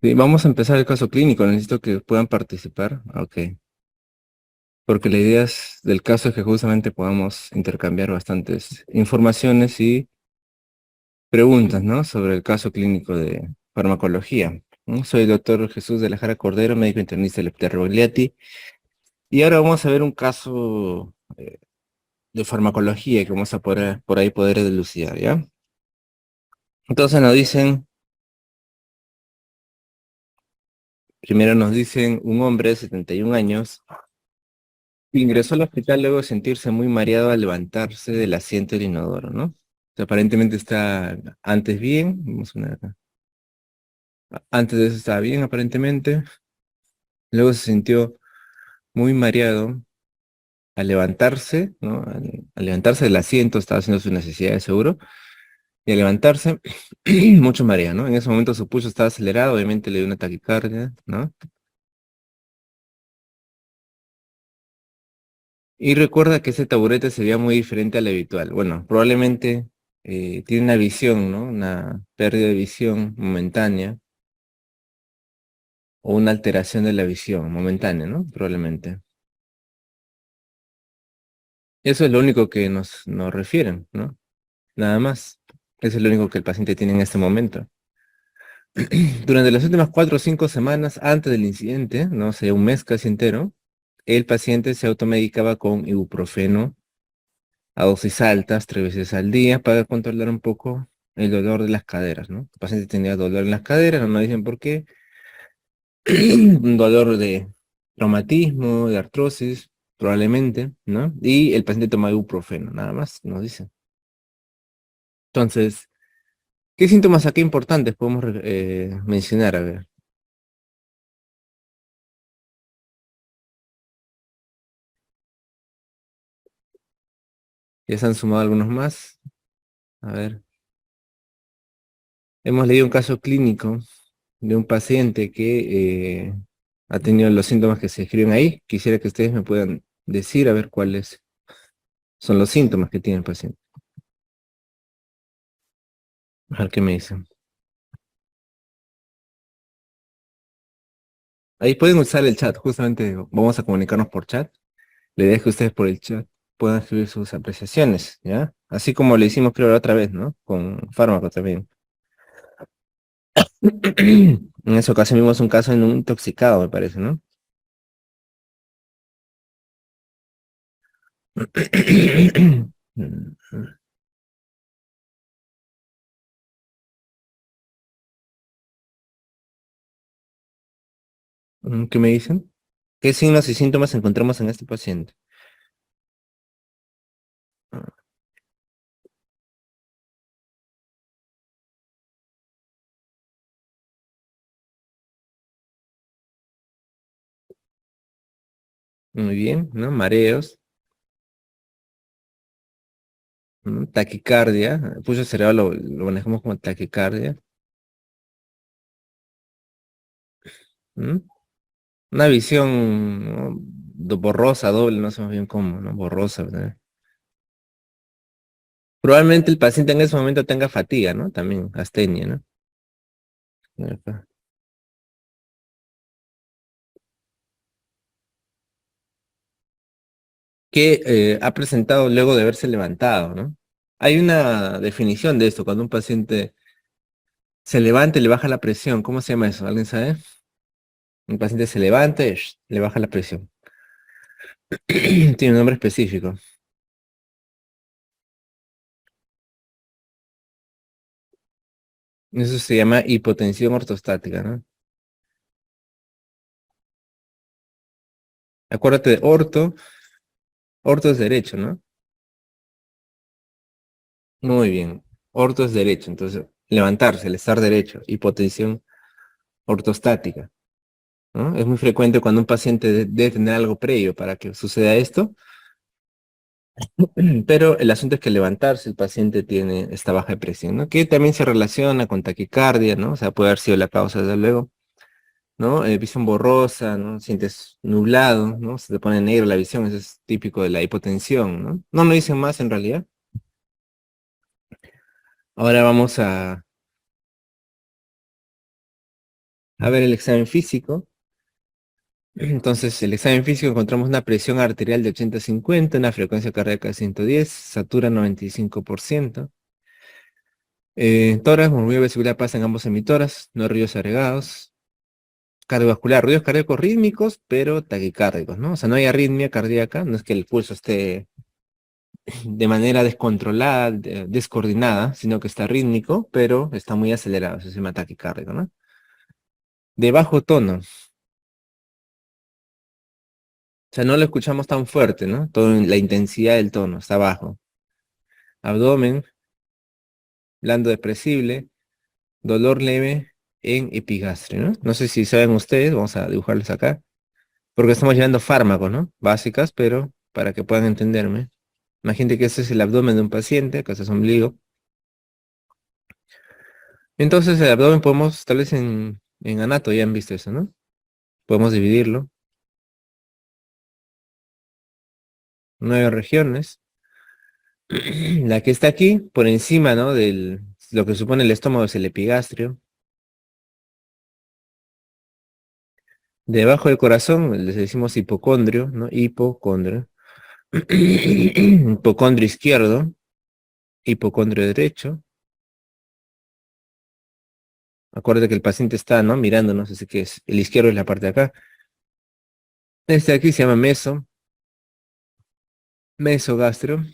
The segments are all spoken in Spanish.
Sí, vamos a empezar el caso clínico. Necesito que puedan participar. Ok. Porque la idea del caso es que justamente podamos intercambiar bastantes informaciones y preguntas, ¿no? Sobre el caso clínico de farmacología, ¿no? Soy el doctor Jesús de la Jara Cordero, médico internista del Hospital Rogliati. Y ahora vamos a ver un caso de farmacología que vamos a poder, por ahí poder dilucidar, ¿ya? Entonces primero nos dicen un hombre de 71 años. Ingresó al hospital luego de sentirse muy mareado al levantarse del asiento del inodoro, ¿no? O sea, aparentemente está antes bien, antes de eso estaba bien aparentemente, luego se sintió muy mareado al levantarse, ¿no? Al levantarse del asiento, estaba haciendo sus necesidades seguro, y al levantarse, mucho mareo, ¿no? En ese momento su pulso estaba acelerado, obviamente le dio una taquicardia, ¿no? Y recuerda que ese taburete se veía muy diferente al habitual. Bueno, probablemente tiene una visión, ¿no? Una pérdida de visión momentánea o una alteración de la visión momentánea, ¿no? Probablemente. Eso es lo único que nos refieren, ¿no? Nada más. Eso es lo único que el paciente tiene en este momento. Durante las últimas 4 o 5 semanas antes del incidente, no sé, un mes casi entero, el paciente se automedicaba con ibuprofeno a dosis altas, 3 veces al día, para controlar un poco el dolor de las caderas, ¿no? El paciente tenía dolor en las caderas, no nos dicen por qué, un dolor de traumatismo, de artrosis, probablemente, ¿no? Y el paciente toma ibuprofeno, nada más, nos dicen. Entonces, ¿qué síntomas aquí importantes podemos mencionar? A ver, ya se han sumado algunos más. A ver, hemos leído un caso clínico de un paciente que ha tenido los síntomas que se escriben ahí. Quisiera que ustedes me puedan decir a ver cuáles son los síntomas que tiene el paciente. A ver qué me dicen. Ahí pueden usar el chat, justamente vamos a comunicarnos por chat. La idea es que ustedes por el chat puedan escribir sus apreciaciones, ¿ya? Así como le hicimos creo la otra vez, ¿no? Con fármaco también. En esa ocasión vimos un caso en un intoxicado, me parece, ¿no? ¿Qué me dicen? ¿Qué signos y síntomas encontramos en este paciente? Muy bien, ¿no? Mareos, ¿no? Taquicardia, el pulso cerebral lo manejamos como taquicardia, ¿no? Una visión, ¿no? Borrosa, doble, no sabemos bien cómo, ¿no? Borrosa, ¿verdad? Probablemente el paciente en ese momento tenga fatiga, ¿no? También, astenia, ¿no? Ajá. Que ha presentado luego de haberse levantado, ¿no? Hay una definición de esto, cuando un paciente se levanta y le baja la presión, ¿cómo se llama eso? ¿Alguien sabe? Un paciente se levanta y le baja la presión. Tiene un nombre específico. Eso se llama hipotensión ortostática, ¿no? Acuérdate de orto, orto es derecho, ¿no? Muy bien. Orto es derecho, entonces levantarse, el estar derecho, hipotensión ortostática, ¿no? Es muy frecuente cuando un paciente debe tener algo previo para que suceda esto, pero el asunto es que levantarse el paciente tiene esta baja de presión, ¿no? Que también se relaciona con taquicardia, ¿no? O sea, puede haber sido la causa, desde luego, ¿no? Visión borrosa, ¿no? Sientes nublado, ¿no? Se te pone negra la visión, eso es típico de la hipotensión, ¿no? No me dicen más en realidad. Ahora vamos A ver el examen físico. Entonces, el examen físico encontramos una presión arterial de 80-50, una frecuencia cardíaca de 110, satura 95%. Tórax, murmullo vesicular pasa en ambos emisoras, no hay ruidos agregados. Cardiovascular, ruidos cardíacos rítmicos, pero taquicárdicos, ¿no? O sea, no hay arritmia cardíaca, no es que el pulso esté de manera descontrolada, descoordinada, sino que está rítmico, pero está muy acelerado, eso se llama taquicárdico, ¿no? De bajo tono, o sea, no lo escuchamos tan fuerte, ¿no? La intensidad del tono está bajo. Abdomen, blando depresible, dolor leve en epigastrio, ¿no? No sé si saben ustedes, vamos a dibujarles acá, porque estamos llevando fármacos, ¿no? Básicas, pero para que puedan entenderme. Imagínate que este es el abdomen de un paciente, acá está su ombligo. Entonces el abdomen podemos, tal vez en anato ya han visto eso, ¿no? Podemos dividirlo, 9 regiones. La que está aquí, por encima, ¿no? Lo que supone el estómago es el epigastrio. Debajo del corazón les decimos hipocondrio, ¿no? Hipocondrio. Hipocondrio izquierdo, hipocondrio derecho. Acuérdate que el paciente está, ¿no? Mirándonos, así que el izquierdo es la parte de acá. Este de aquí se llama mesogastrio.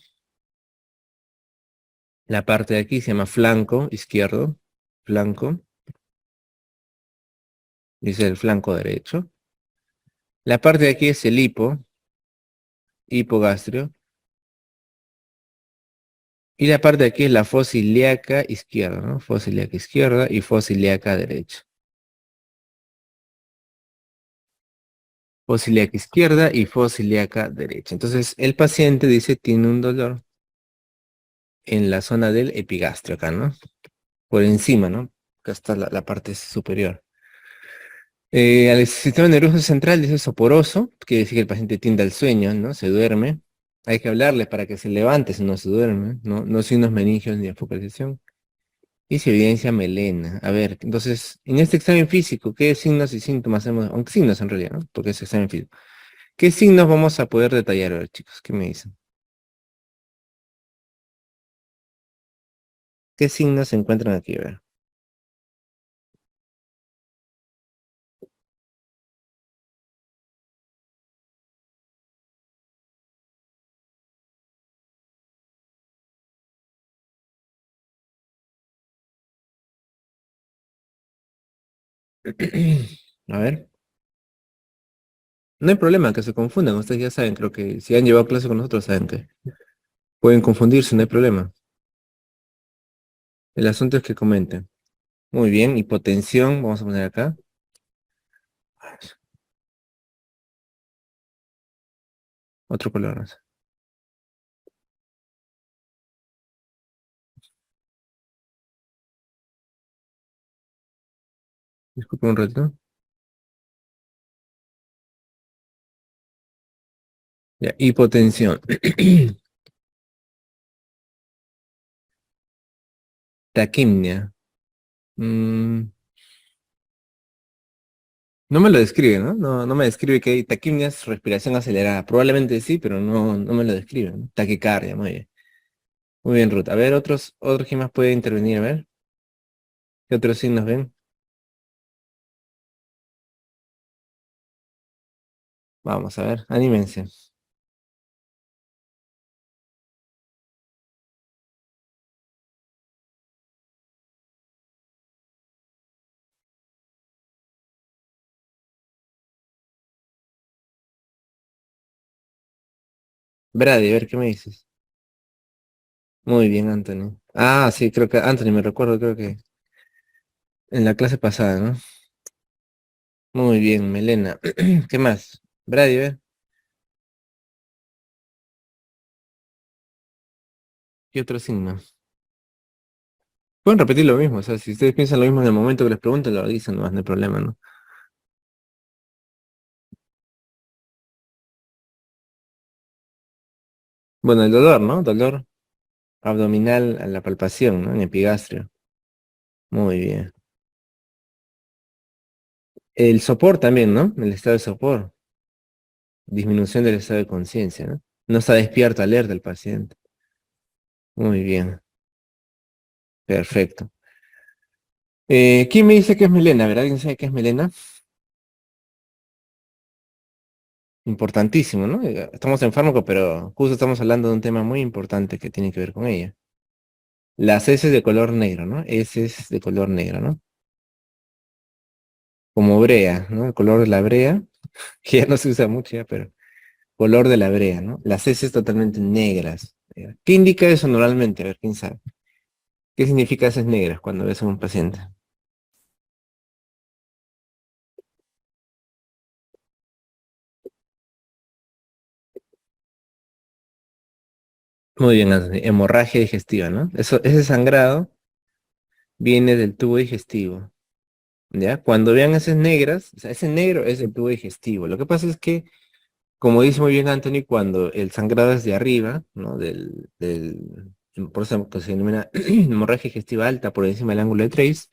La parte de aquí se llama flanco izquierdo, flanco, dice el flanco derecho. La parte de aquí es el hipogastrio. Y la parte de aquí es la fosa ilíaca izquierda, ¿no? Fosa ilíaca izquierda y fosa ilíaca derecha. Fosa ilíaca izquierda y fosa ilíaca derecha. Entonces, el paciente dice tiene un dolor en la zona del epigastrio acá, ¿no? Por encima, ¿no? Acá está la parte superior. Al sistema nervioso central dice soporoso, quiere decir que el paciente tiende al sueño, ¿no? Se duerme. Hay que hablarle para que se levante si no se duerme, ¿no? No signos meningios ni de focalización. Y se evidencia melena. A ver, entonces, en este examen físico, ¿qué signos y síntomas hemos, aunque signos en realidad, ¿no? Porque es examen físico. ¿Qué signos vamos a poder detallar? A ver, chicos, ¿qué me dicen? ¿Qué signos se encuentran aquí? A ver. A ver. No hay problema que se confundan, ustedes ya saben, creo que si han llevado clase con nosotros saben que pueden confundirse, no hay problema. El asunto es que comenten. Muy bien, hipotensión, vamos a poner acá. Otro color. No sé. Disculpe un rato. Ya, hipotensión. Taquimnia. Mm, no me lo describe, ¿no? No me describe que hay taquimnia es respiración acelerada. Probablemente sí, pero no me lo describe, ¿no? Taquicardia, muy bien. Muy bien, Ruth. A ver, otros que más puede intervenir, a ver. ¿Qué otros signos ven? Vamos a ver, anímense. Brady, a ver, ¿qué me dices? Muy bien, Anthony. Ah, sí, creo que Anthony, me recuerdo, creo que en la clase pasada, ¿no? Muy bien, Melena. ¿Qué más? Brady, a ver, ¿qué otro signo? Pueden repetir lo mismo, o sea, si ustedes piensan lo mismo en el momento que les pregunten, lo dicen, no hay problema, ¿no? Bueno, el dolor, ¿no? Dolor abdominal a la palpación, ¿no? En epigastrio. Muy bien. El sopor también, ¿no? El estado de sopor, disminución del estado de conciencia, ¿no? No está despierto, alerta el paciente. Muy bien, perfecto. ¿Quién me dice que es melena? ¿Verdad? ¿Alguien sabe qué es melena? Importantísimo, ¿no? Estamos en fármaco, pero justo estamos hablando de un tema muy importante que tiene que ver con ella. Las heces de color negro, ¿no? Heces de color negro, ¿no? Como brea, ¿no? El color de la brea, que ya no se usa mucho ya, pero color de la brea, ¿no? Las heces totalmente negras. ¿Qué indica eso normalmente? A ver, ¿quién sabe? ¿Qué significa heces negras cuando ves a un paciente? Muy bien, Anthony. Hemorragia digestiva, ¿no? Eso, ese sangrado viene del tubo digestivo, ¿ya? Cuando vean heces negras, o sea, ese negro es el tubo digestivo. Lo que pasa es que, como dice muy bien Anthony, cuando el sangrado es de arriba, ¿no? Por eso que se denomina hemorragia digestiva alta por encima del ángulo de Trace,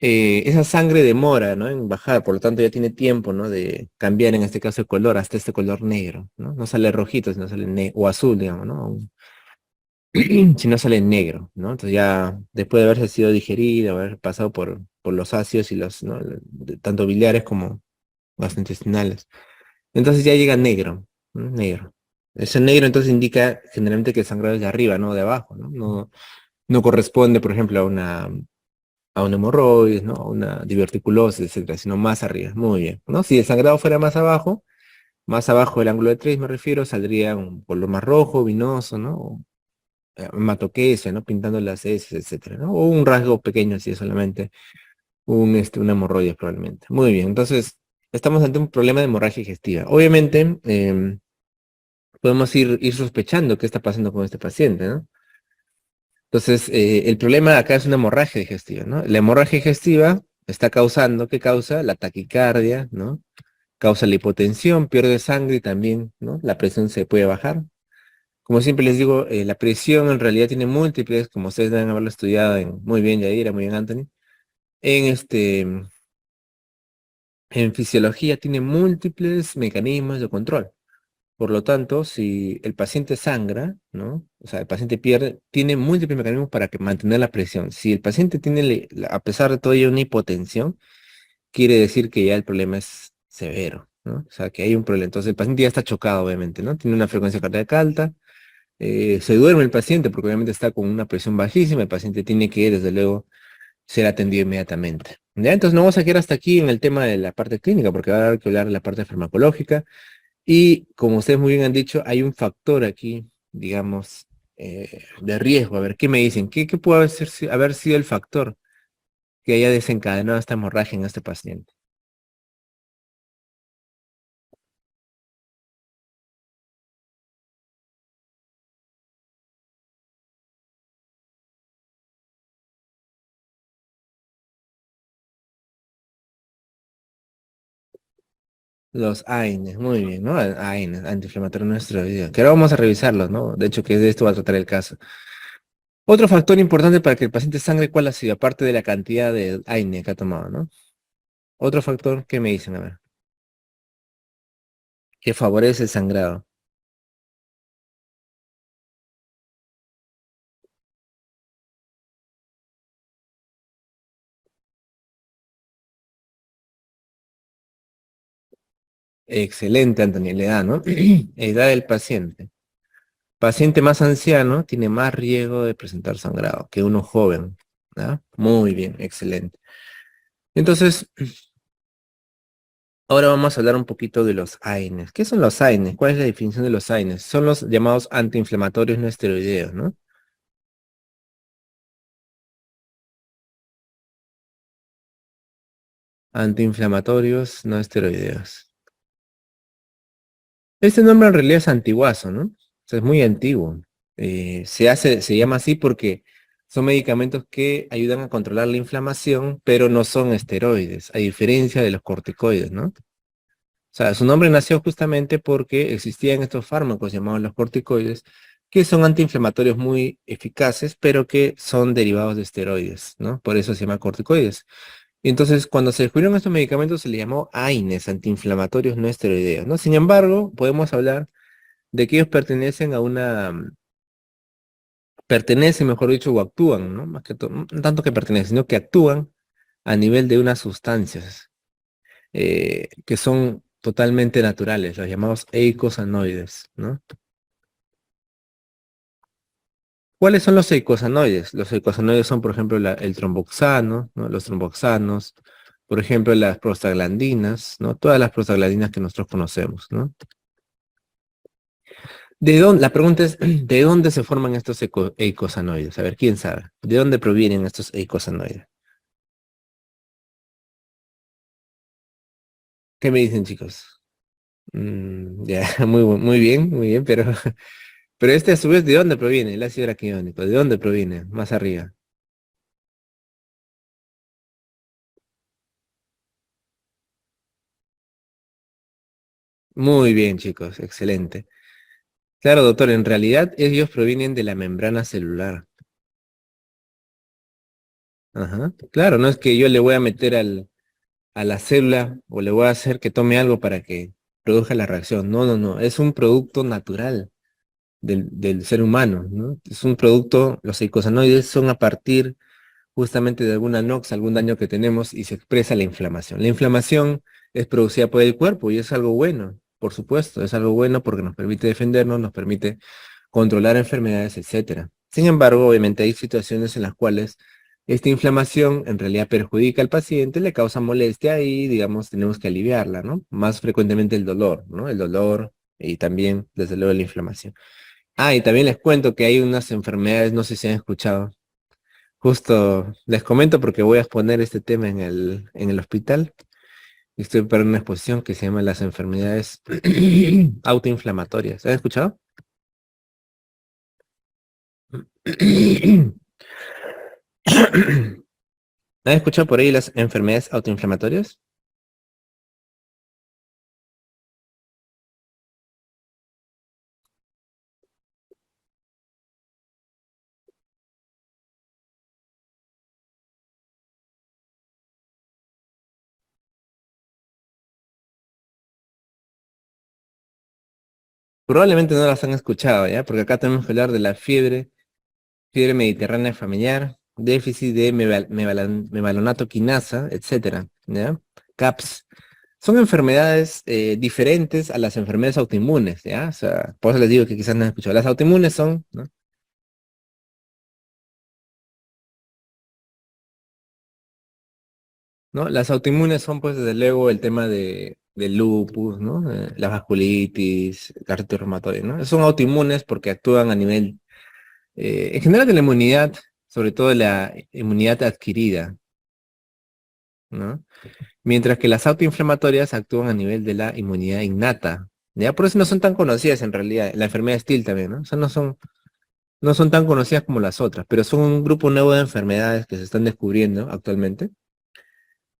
esa sangre demora, ¿no? En bajar, por lo tanto ya tiene tiempo, ¿no? De cambiar en este caso el color hasta este color negro, ¿no? No sale rojito, sino sale o azul, digamos, ¿no? Si no sale negro, ¿no? Entonces ya después de haberse sido digerido, haber pasado por los ácidos y los, ¿no? Tanto biliares como gastrointestinales. Entonces ya llega negro, ¿no? Negro. Ese negro entonces indica generalmente que el sangrado es de arriba, no de abajo, ¿no? No corresponde, por ejemplo, a una hemorroides, ¿no? A una diverticulosis, etcétera, sino más arriba. Muy bien, ¿no? Si el sangrado fuera más abajo del ángulo de 3 me refiero, saldría un color más rojo, vinoso, ¿no? Hematoquesia, ¿no? Pintando las heces, etcétera, ¿no? O un rasgo pequeño, si es solamente una hemorroide probablemente. Muy bien, entonces estamos ante un problema de hemorragia digestiva. Obviamente, podemos ir sospechando qué está pasando con este paciente, ¿no? Entonces, el problema acá es una hemorragia digestiva, ¿no? La hemorragia digestiva está causando, ¿qué causa? La taquicardia, ¿no? Causa la hipotensión, pierde sangre y también, ¿no? La presión se puede bajar. Como siempre les digo, la presión en realidad tiene múltiples, como ustedes deben haberlo estudiado muy bien Yadira, muy bien Anthony, en fisiología tiene múltiples mecanismos de control. Por lo tanto, si el paciente sangra, ¿no? O sea, el paciente pierde, tiene múltiples mecanismos para mantener la presión. Si el paciente tiene, a pesar de todo ello, una hipotensión, quiere decir que ya el problema es severo, ¿no? O sea, que hay un problema. Entonces el paciente ya está chocado, obviamente, ¿no? Tiene una frecuencia cardíaca alta, se duerme el paciente porque obviamente está con una presión bajísima, el paciente tiene que, desde luego, ser atendido inmediatamente. ¿Ya? Entonces no vamos a quedar hasta aquí en el tema de la parte clínica, porque va a haber que hablar de la parte farmacológica. Y como ustedes muy bien han dicho, hay un factor aquí, digamos, de riesgo. A ver, ¿qué me dicen? ¿Qué puede haber sido el factor que haya desencadenado esta hemorragia en este paciente? Los AINES, muy bien, ¿no? AINES, antiinflamatorios no esteroideos, que ahora vamos a revisarlos, ¿no? De hecho, que de esto va a tratar el caso. Otro factor importante para que el paciente sangre, ¿cuál ha sido? Aparte de la cantidad de AINE que ha tomado, ¿no? Otro factor, ¿qué me dicen? A ver, que favorece el sangrado. Excelente, Antonio, le da, ¿no? Edad del paciente. Paciente más anciano tiene más riesgo de presentar sangrado que uno joven. ¿Ah? Muy bien, excelente. Entonces, ahora vamos a hablar un poquito de los AINES. ¿Qué son los AINES? ¿Cuál es la definición de los AINES? Son los llamados antiinflamatorios no esteroideos, ¿no? Antiinflamatorios no esteroideos. Este nombre en realidad es antiguazo, ¿no? O sea, es muy antiguo. Se llama así porque son medicamentos que ayudan a controlar la inflamación, pero no son esteroides, a diferencia de los corticoides, ¿no? O sea, su nombre nació justamente porque existían estos fármacos llamados los corticoides, que son antiinflamatorios muy eficaces, pero que son derivados de esteroides, ¿no? Por eso se llama corticoides. Y entonces, cuando se descubrieron estos medicamentos, se les llamó AINES, antiinflamatorios no esteroideos, ¿no? Sin embargo, podemos hablar de que ellos pertenecen a pertenecen, mejor dicho, o actúan, ¿no? Más que todo, no tanto que pertenecen, sino que actúan a nivel de unas sustancias que son totalmente naturales, los llamados eicosanoides, ¿no? ¿Cuáles son los eicosanoides? Los eicosanoides son, por ejemplo, el tromboxano, ¿no? Los tromboxanos, por ejemplo, las prostaglandinas, ¿no? Todas las prostaglandinas que nosotros conocemos, ¿no? La pregunta es, ¿de dónde se forman estos eicosanoides? A ver, ¿quién sabe? ¿De dónde provienen estos eicosanoides? ¿Qué me dicen, chicos? Ya, muy bien, pero este a su vez, ¿de dónde proviene el ácido araquidónico? ¿De dónde proviene? Más arriba. Muy bien, chicos, excelente. Claro, doctor, en realidad ellos provienen de la membrana celular. Ajá. Claro, no es que yo le voy a meter a la célula o le voy a hacer que tome algo para que produzca la reacción. No, no, no. Es un producto natural del ser humano, ¿no? Es un producto, los eicosanoides son a partir justamente de alguna nox, algún daño que tenemos y se expresa la inflamación. La inflamación es producida por el cuerpo y es algo bueno, por supuesto, es algo bueno porque nos permite defendernos, nos permite controlar enfermedades, etcétera. Sin embargo, obviamente hay situaciones en las cuales esta inflamación en realidad perjudica al paciente, le causa molestia y, digamos, tenemos que aliviarla, ¿no? Más frecuentemente el dolor, ¿no? El dolor y también, desde luego, la inflamación. Ah, y también les cuento que hay unas enfermedades, no sé si han escuchado. Justo les comento porque voy a exponer este tema en el hospital. Estoy para una exposición que se llama las enfermedades autoinflamatorias. ¿Han escuchado? ¿Han escuchado por ahí las enfermedades autoinflamatorias? Probablemente no las han escuchado, ¿ya? Porque acá tenemos que hablar de la fiebre mediterránea familiar, déficit de mevalonato quinasa, etcétera, ¿ya? CAPS. Son enfermedades diferentes a las enfermedades autoinmunes, ¿ya? O sea, por eso les digo que quizás no han escuchado. Las autoinmunes son, ¿no? ¿No? Las autoinmunes son, pues, desde luego, el tema del lupus, ¿no? La vasculitis, la artritis reumatoide, ¿no? Son autoinmunes porque actúan a nivel, en general, de la inmunidad, sobre todo de la inmunidad adquirida, ¿no? Mientras que las autoinflamatorias actúan a nivel de la inmunidad innata, ¿ya? Por eso no son tan conocidas en realidad. La enfermedad de Still también, ¿no? O sea, no son tan conocidas como las otras, pero son un grupo nuevo de enfermedades que se están descubriendo actualmente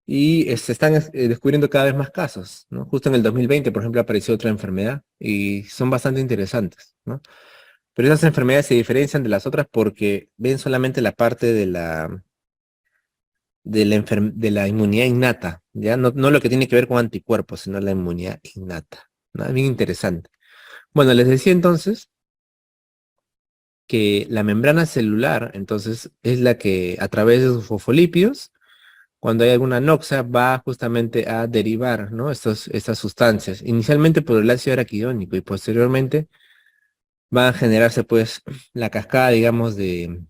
y se están descubriendo cada vez más casos, ¿no? Justo en el 2020, por ejemplo, apareció otra enfermedad y son bastante interesantes, ¿no? Pero esas enfermedades se diferencian de las otras porque ven solamente la parte de la inmunidad innata, ¿ya? No, no lo que tiene que ver con anticuerpos, sino la inmunidad innata, ¿no? Bien interesante. Bueno, les decía entonces que la membrana celular, entonces, es la que a través de sus fosfolípidos cuando hay alguna noxa, va justamente a derivar, ¿no? Estas sustancias, inicialmente por el ácido araquidónico y posteriormente va a generarse pues la cascada, digamos, de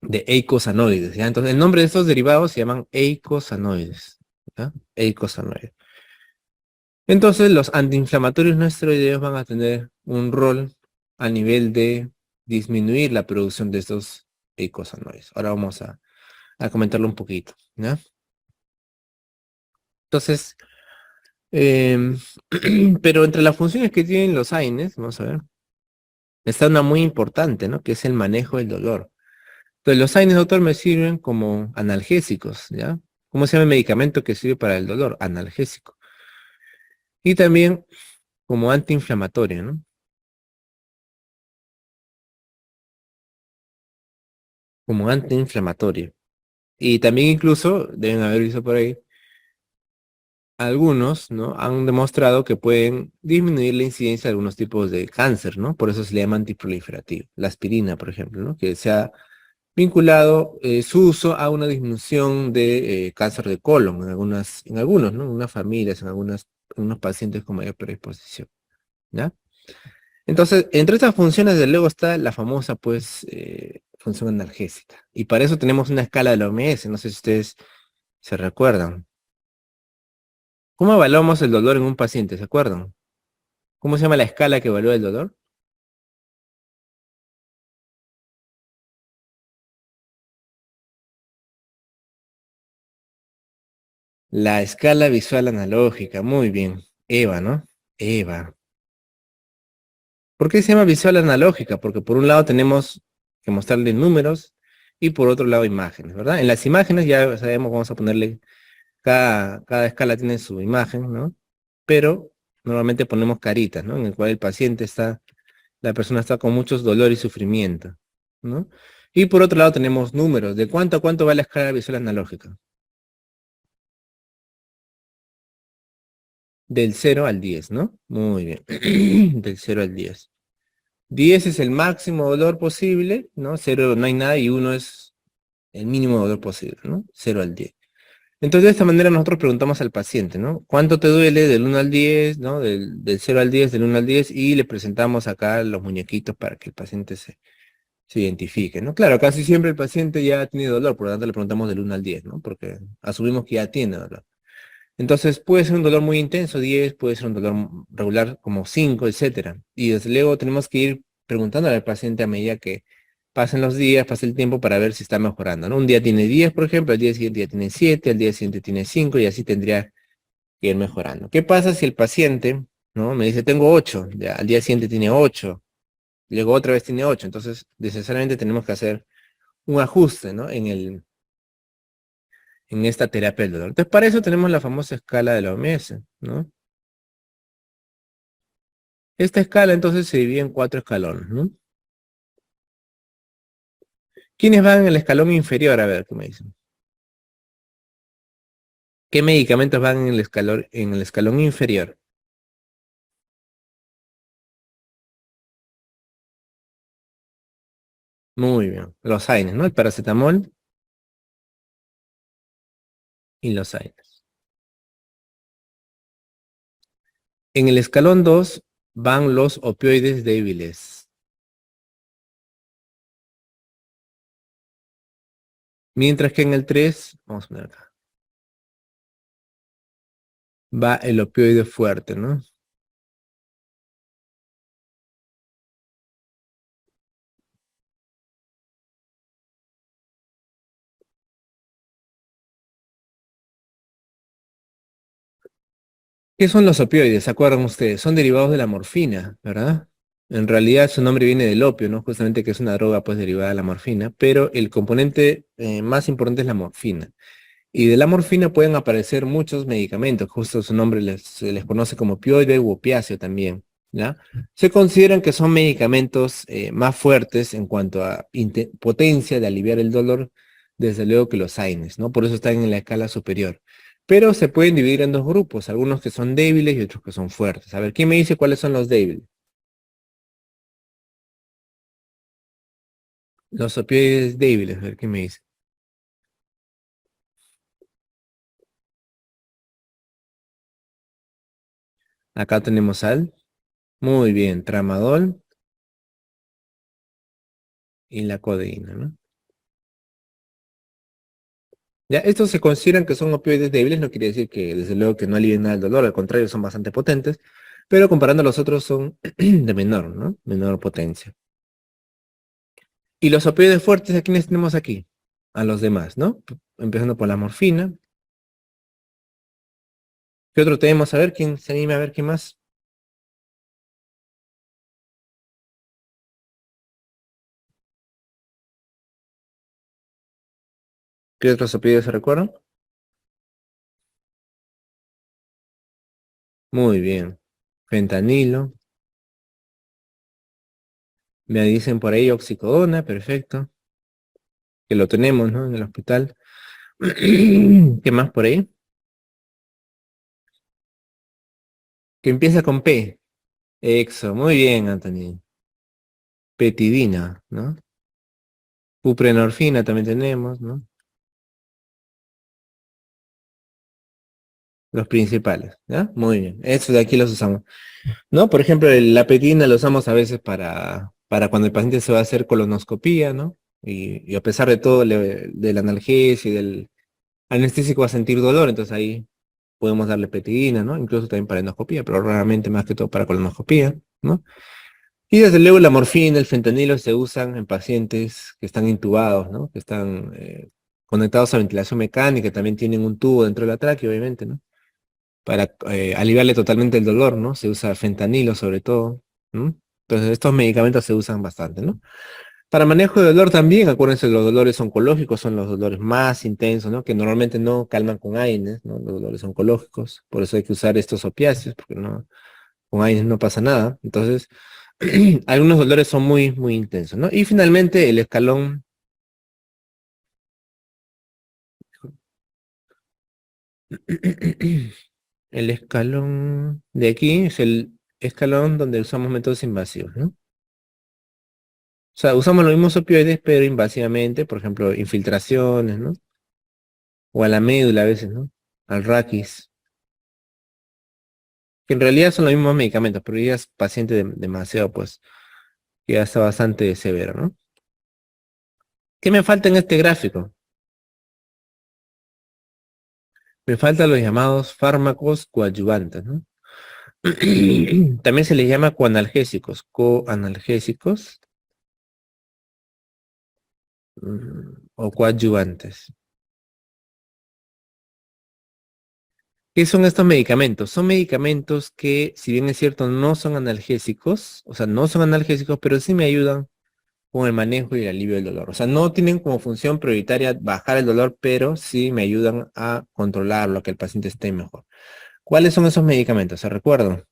eicosanoides, ¿ya? Entonces el nombre de estos derivados se llaman eicosanoides, ¿ya? Eicosanoides. Entonces los antiinflamatorios no esteroideos van a tener un rol a nivel de disminuir la producción de estos eicosanoides. Ahora vamos a comentarlo un poquito, ¿ya? Entonces, Em, pero entre las funciones que tienen los AINES, vamos a ver, está una muy importante, ¿no? Que es el manejo del dolor. Entonces, los AINES, doctor, me sirven como analgésicos, ¿ya? ¿Cómo se llama el medicamento que sirve para el dolor? Analgésico. Y también como antiinflamatorio, ¿no? Como antiinflamatorio. Y también incluso, deben haber visto por ahí, algunos, ¿no? Han demostrado que pueden disminuir la incidencia de algunos tipos de cáncer, ¿no? Por eso se le llama antiproliferativo. La aspirina, por ejemplo, ¿no? Que se ha vinculado su uso a una disminución de cáncer de colon en algunos, ¿no? En unas familias, en unos pacientes con mayor predisposición, ¿ya? Entonces, entre estas funciones, desde luego está la famosa, pues, función analgésica. Y para eso tenemos una escala de la OMS, no sé si ustedes se recuerdan. ¿Cómo evaluamos el dolor en un paciente? ¿Se acuerdan? ¿Cómo se llama la escala que evalúa el dolor? La escala visual analógica, muy bien. EVA, ¿no? EVA. ¿Por qué se llama visual analógica? Porque por un lado tenemos que mostrarle números y por otro lado imágenes, ¿verdad? En las imágenes ya sabemos, vamos a ponerle, cada escala tiene su imagen, ¿no? Pero normalmente ponemos caritas, ¿no? En el cual el paciente está, la persona está con muchos dolor y sufrimiento, ¿no? Y por otro lado tenemos números, de cuánto a cuánto va la escala visual analógica. Del 0 al 10, ¿no? Muy bien. Del 0 al 10. 10 es el máximo dolor posible, ¿no? 0 no hay nada y 1 es el mínimo dolor posible, ¿no? 0 al 10. Entonces de esta manera nosotros preguntamos al paciente, ¿no? ¿Cuánto te duele del 1 al 10, ¿no? Del 0 al 10, del 1 al 10 y le presentamos acá los muñequitos para que el paciente se identifique, ¿no? Claro, casi siempre el paciente ya tiene dolor, por lo tanto le preguntamos del 1 al 10, ¿no? Porque asumimos que ya tiene dolor. Entonces puede ser un dolor muy intenso, 10, puede ser un dolor regular como 5, etcétera. Y desde luego tenemos que ir preguntando al paciente a medida que pasen los días, pase el tiempo para ver si está mejorando, ¿no? Un día tiene 10, por ejemplo, al día siguiente ya tiene 7, al día siguiente tiene 5 y así tendría que ir mejorando. ¿Qué pasa si el paciente, ¿no? Me dice, tengo 8, ya, al día siguiente tiene 8, luego otra vez tiene 8, entonces necesariamente tenemos que hacer un ajuste, ¿no? En esta terapia del dolor. Entonces, para eso tenemos la famosa escala de la OMS, ¿no? Esta escala entonces se divide en 4 escalones, ¿no? ¿Quiénes van en el escalón inferior? A ver, ¿qué me dicen? ¿Qué medicamentos van en el escalón inferior? Muy bien. Los AINES, ¿no? El paracetamol y los AINES. En el escalón 2 van los opioides débiles. Mientras que en el 3, vamos a poner acá, va el opioide fuerte, ¿no? ¿Qué son los opioides? ¿Se acuerdan ustedes? Son derivados de la morfina, ¿verdad? En realidad su nombre viene del opio, ¿no? Justamente que es una droga pues derivada de la morfina, pero el componente más importante es la morfina. Y de la morfina pueden aparecer muchos medicamentos, justo su nombre se les conoce como opioide u opiáceo también, ¿ya? Se consideran que son medicamentos más fuertes en cuanto a potencia de aliviar el dolor, desde luego que los AINES, ¿no? Por eso están en la escala superior. Pero se pueden dividir en dos grupos, algunos que son débiles y otros que son fuertes. A ver, ¿quién me dice cuáles son los débiles? Los opioides débiles, a ver, ¿quién me dice? Acá tenemos al, muy bien, tramadol y la codeína, ¿no? Ya, estos se consideran que son opioides débiles, no quiere decir que desde luego que no alivien nada el dolor, al contrario, son bastante potentes, pero comparando a los otros son de menor, ¿no? Menor potencia. Y los opioides fuertes, ¿a quiénes tenemos aquí? A los demás, ¿no? Empezando por la morfina. ¿Qué otro tenemos? A ver, ¿quién se anima a ver qué más? ¿Qué otros opioides se recuerdan? Muy bien. Fentanilo. Me dicen por ahí oxicodona, perfecto. Que lo tenemos, ¿no? En el hospital. ¿Qué más por ahí? Que empieza con P. Exo. Muy bien, Anthony. Petidina, ¿no? Buprenorfina también tenemos, ¿no? Los principales, ¿ya? Muy bien. Estos de aquí los usamos. ¿No? Por ejemplo, la petina lo usamos a veces para cuando el paciente se va a hacer colonoscopía, ¿no? Y a pesar de todo, del analgesia y del anestésico va a sentir dolor, entonces ahí podemos darle petidina, ¿no? Incluso también para endoscopía, pero raramente más que todo para colonoscopía, ¿no? Y desde luego la morfina, el fentanilo se usan en pacientes que están intubados, ¿no? Que están conectados a ventilación mecánica, también tienen un tubo dentro de la tráquea, obviamente, ¿no? Para aliviarle totalmente el dolor, ¿no? Se usa fentanilo sobre todo, ¿no? Entonces estos medicamentos se usan bastante, ¿no? Para manejo de dolor también, acuérdense, los dolores oncológicos son los dolores más intensos, ¿no? Que normalmente no calman con AINES, ¿no? Los dolores oncológicos, por eso hay que usar estos opiáceos, porque no, con AINES no pasa nada. Entonces, algunos dolores son muy, muy intensos, ¿no? Y finalmente el escalón, el escalón de aquí es el escalón donde usamos métodos invasivos, ¿no? O sea, usamos los mismos opioides, pero invasivamente, por ejemplo, infiltraciones, ¿no? O a la médula a veces, ¿no? Al raquis, que en realidad son los mismos medicamentos, pero ya es paciente demasiado, pues, que ya está bastante severo, ¿no? ¿Qué me falta en este gráfico? Me faltan los llamados fármacos coadyuvantes, ¿no? También se les llama coanalgésicos o coadyuvantes. ¿Qué son estos medicamentos? Son medicamentos que, si bien es cierto, no son analgésicos, o sea, no son analgésicos, pero sí me ayudan con el manejo y el alivio del dolor. O sea, no tienen como función prioritaria bajar el dolor, pero sí me ayudan a controlarlo, a que el paciente esté mejor. ¿Cuáles son esos medicamentos? ¿Se recuerdan?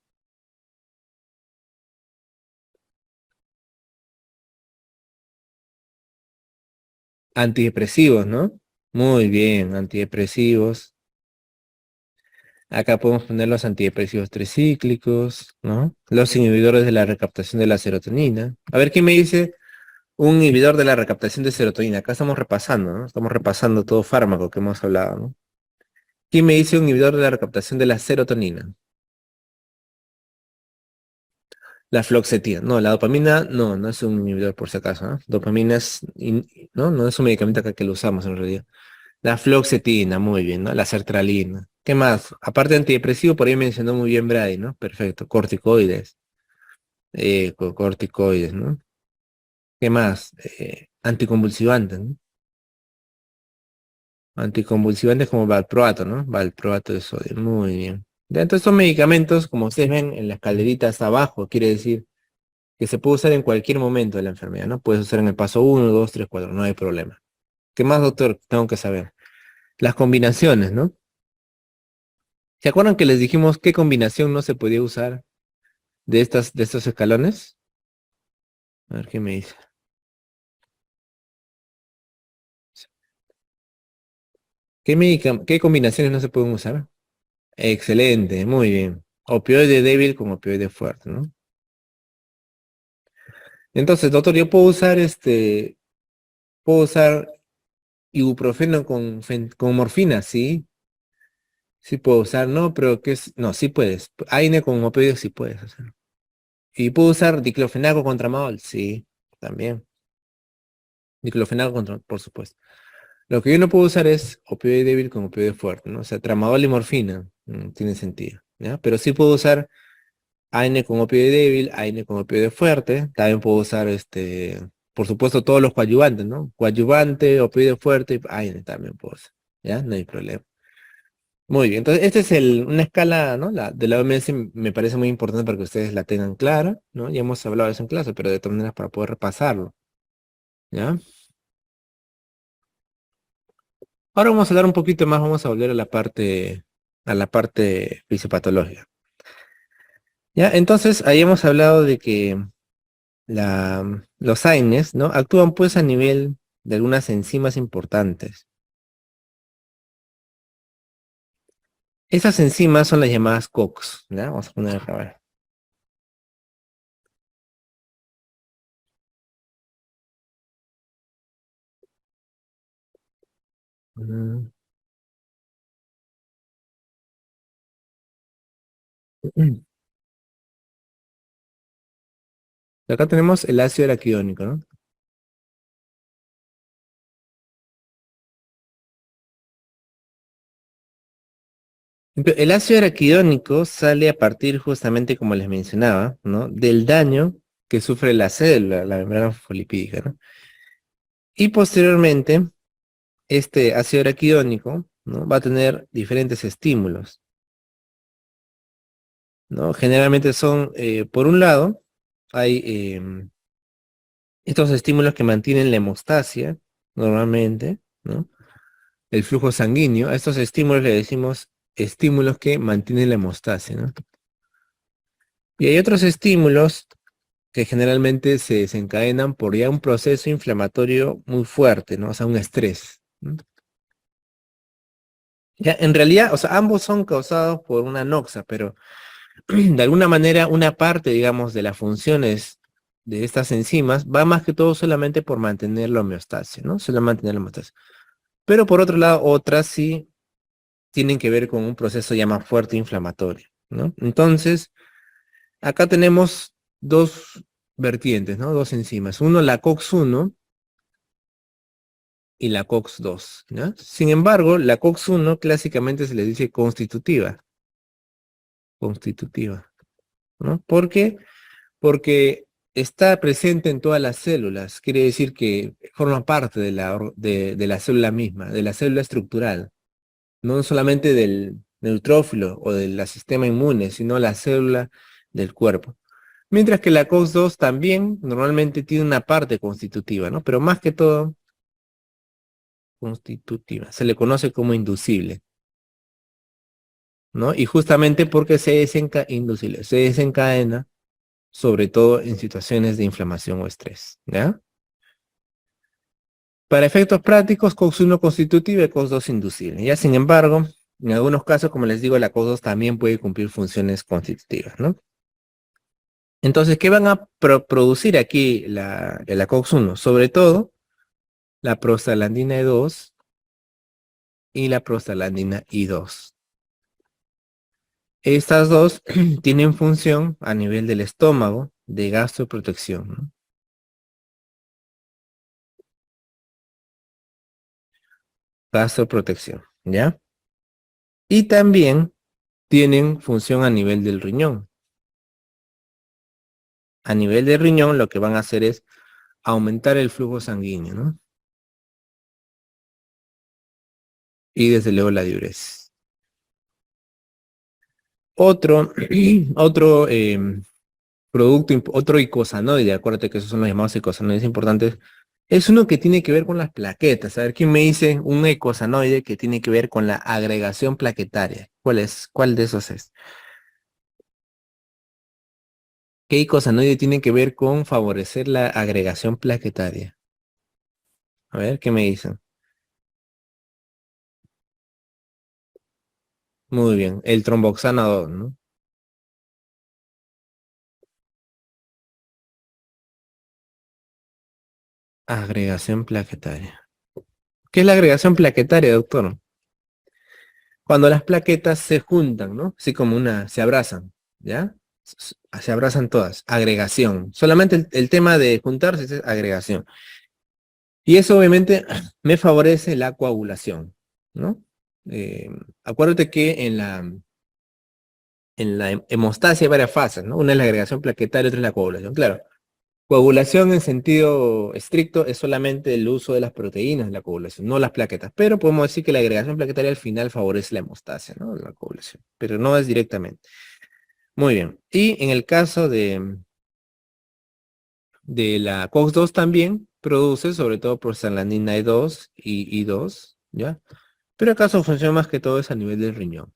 Antidepresivos, ¿no? Muy bien, antidepresivos. Acá podemos poner los antidepresivos tricíclicos, ¿no? Los inhibidores de la recaptación de la serotonina. A ver, ¿quién me dice un inhibidor de la recaptación de serotonina? Acá estamos repasando, ¿no? Estamos repasando todo fármaco que hemos hablado, ¿no? ¿Quién me dice un inhibidor de la recaptación de la serotonina? La fluoxetina. No, la dopamina no, no es un inhibidor por si acaso, ¿no? Dopamina es, no, no es un medicamento acá que lo usamos en realidad. La fluoxetina, muy bien, ¿no? La sertralina. ¿Qué más? Aparte de antidepresivo, por ahí mencionó muy bien Brady, ¿no? Perfecto. Corticoides. Corticoides, ¿no? ¿Qué más? Anticonvulsivantes, ¿no? Anticonvulsivantes como valproato, ¿no? Valproato de sodio. Muy bien. Ya, entonces estos medicamentos, como ustedes ven en las calderitas abajo, quiere decir que se puede usar en cualquier momento de la enfermedad, ¿no? Puedes usar en el paso uno, 2, 3, 4, no hay problema. ¿Qué más, doctor? Tengo que saber. Las combinaciones, ¿no? ¿Se acuerdan que les dijimos qué combinación no se podía usar de estos escalones? A ver qué me dice. ¿Qué combinaciones no se pueden usar? Excelente, muy bien. Opioide débil con opioide fuerte, ¿no? Entonces, doctor, yo puedo usar ibuprofeno con morfina, ¿sí? Sí puedo usar, no, pero ¿qué es? No, sí puedes. AINE con opioides sí puedes hacer. ¿Y puedo usar diclofenaco con tramadol? Sí, también. Diclofenaco contra, por supuesto. Lo que yo no puedo usar es opioide débil con opioide fuerte, ¿no? O sea, tramadol y morfina, tiene sentido, ¿ya? Pero sí puedo usar AINE con opioide débil, AINE con opioide fuerte, también puedo usar por supuesto todos los coadyuvantes, ¿no? Coadyuvante, opioide fuerte, AINE también puedo usar, ¿ya? No hay problema. Muy bien, entonces esta es una escala, ¿no? De la OMS me parece muy importante para que ustedes la tengan clara, ¿no? Ya hemos hablado de eso en clase, pero de todas maneras para poder repasarlo, ¿ya? Ahora vamos a hablar un poquito más, vamos a volver a la parte fisiopatológica. ¿Ya? Entonces, ahí hemos hablado de que los AINES, ¿no? Actúan pues a nivel de algunas enzimas importantes. Esas enzimas son las llamadas COX, ¿ya? Vamos a poner acá, a ver. Mm. Acá tenemos el ácido araquidónico, ¿no? El ácido araquidónico sale a partir justamente, como les mencionaba, ¿no? Del daño que sufre la célula, la membrana fosfolipídica, ¿no? Y posteriormente, este ácido araquidónico, ¿no? Va a tener diferentes estímulos, ¿no? Generalmente son, por un lado, hay estos estímulos que mantienen la hemostasia, normalmente, ¿no? El flujo sanguíneo. A estos estímulos le decimos estímulos que mantienen la hemostasia, ¿no? Y hay otros estímulos que generalmente se desencadenan por ya un proceso inflamatorio muy fuerte, ¿no? O sea, un estrés, ¿no? Ya, en realidad, o sea, ambos son causados por una noxa, pero de alguna manera una parte, digamos, de las funciones de estas enzimas va más que todo solamente por mantener la homeostasia, ¿no? Solo mantener la homeostasia. Pero por otro lado, otras sí tienen que ver con un proceso ya más fuerte inflamatorio, ¿no? Entonces, acá tenemos dos vertientes, ¿no? Dos enzimas. Uno, la COX-1 y la COX-2, ¿ya? Sin embargo, la COX-1 clásicamente se le dice constitutiva, ¿no? ¿Por qué? Porque está presente en todas las células, quiere decir que forma parte de de la célula misma, de la célula estructural, no solamente del neutrófilo o del sistema inmune, sino la célula del cuerpo. Mientras que la COX-2 también normalmente tiene una parte constitutiva, ¿no? Pero más que todo constitutiva. Se le conoce como inducible, ¿no? Y justamente porque inducible, se desencadena sobre todo en situaciones de inflamación o estrés, ¿ya? Para efectos prácticos, COX-1 constitutiva y COX-2 inducible. Ya sin embargo, en algunos casos, como les digo, la COX-2 también puede cumplir funciones constitutivas, ¿no? Entonces, ¿qué van a producir aquí la COX-1? Sobre todo, la prostaglandina E2 y la prostaglandina I2. Estas dos tienen función a nivel del estómago de gastroprotección, ¿no? Gastroprotección, ¿ya? Y también tienen función a nivel del riñón. A nivel del riñón lo que van a hacer es aumentar el flujo sanguíneo, ¿no? Y desde luego la diuresis. Otro, otro otro icosanoide, acuérdate que esos son los llamados icosanoides importantes, es uno que tiene que ver con las plaquetas. A ver, ¿quién me dice un icosanoide que tiene que ver con la agregación plaquetaria? ¿Cuál es? ¿Cuál de esos es? ¿Qué icosanoide tiene que ver con favorecer la agregación plaquetaria? A ver, ¿qué me dicen? Muy bien, el tromboxano 2, ¿no? Agregación plaquetaria. ¿Qué es la agregación plaquetaria, doctor? Cuando las plaquetas se juntan, ¿no? Así como se abrazan, ¿ya? Se abrazan todas. Agregación. Solamente el tema de juntarse es agregación. Y eso obviamente me favorece la coagulación, ¿no? Eh, acuérdate que en la hemostasia hay varias fases, ¿no? Una es la agregación plaquetaria, otra es la coagulación. Claro, coagulación en sentido estricto es solamente el uso de las proteínas de la coagulación, no las plaquetas. Pero podemos decir que la agregación plaquetaria al final favorece la hemostasia, ¿no? La coagulación. Pero no es directamente. Muy bien. Y en el caso de la COX-2 también produce, sobre todo por prostaglandina E2 y I2, ¿ya? Pero acaso funciona más que todo es a nivel del riñón.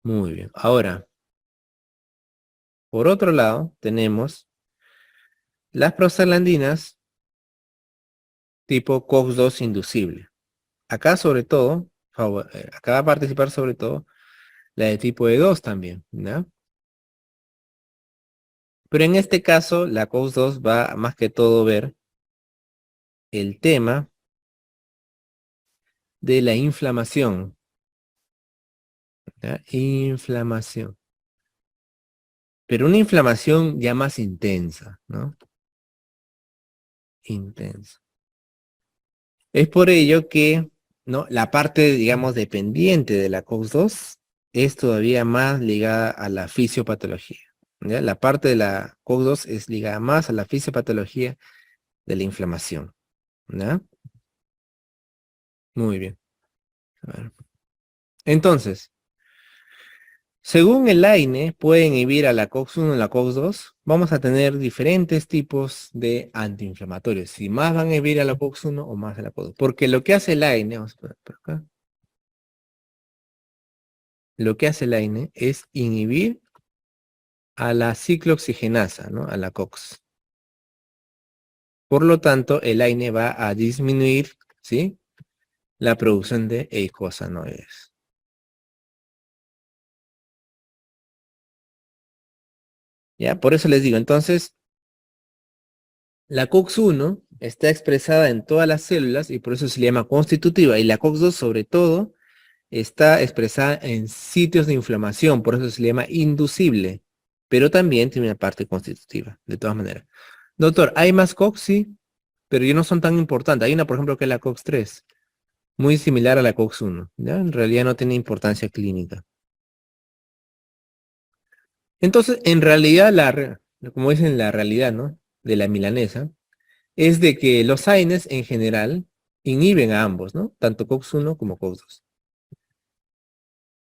Muy bien. Ahora, por otro lado, tenemos las prostaglandinas tipo COX-2 inducible. Acá sobre todo, acá va a participar sobre todo la de tipo E2 también, ¿no? Pero en este caso, la COX-2 va más que todo ver el tema de la inflamación, ¿ya? Inflamación. Pero una inflamación ya más intensa, ¿no? Intensa. Es por ello que, ¿no? La parte, digamos, dependiente de la COX-2 es todavía más ligada a la fisiopatología, ¿ya? La parte de la COX-2 es ligada más a la fisiopatología de la inflamación, ¿ya? Muy bien. A ver. Entonces, según el AINE, puede inhibir a la COX-1 y la COX-2. Vamos a tener diferentes tipos de antiinflamatorios. Si más van a inhibir a la COX-1 o más a la COX-2. Porque lo que hace el AINE, vamos a poner por acá, lo que hace el AINE es inhibir a la ciclooxigenasa, ¿no? A la COX. Por lo tanto, el AINE va a disminuir, ¿sí? La producción de eicosanoides. ¿Ya? Por eso les digo, entonces, la COX-1 está expresada en todas las células y por eso se le llama constitutiva. Y la COX-2, sobre todo, está expresada en sitios de inflamación, por eso se le llama inducible. Pero también tiene una parte constitutiva, de todas maneras. Doctor, ¿hay más COX? Sí, pero ya no son tan importantes. Hay una, por ejemplo, que es la COX-3, muy similar a la COX-1. ¿Ya? En realidad no tiene importancia clínica. Entonces, en realidad, como dicen, la realidad, ¿no? De la milanesa, es de que los AINES en general inhiben a ambos, ¿no? Tanto COX-1 como COX-2.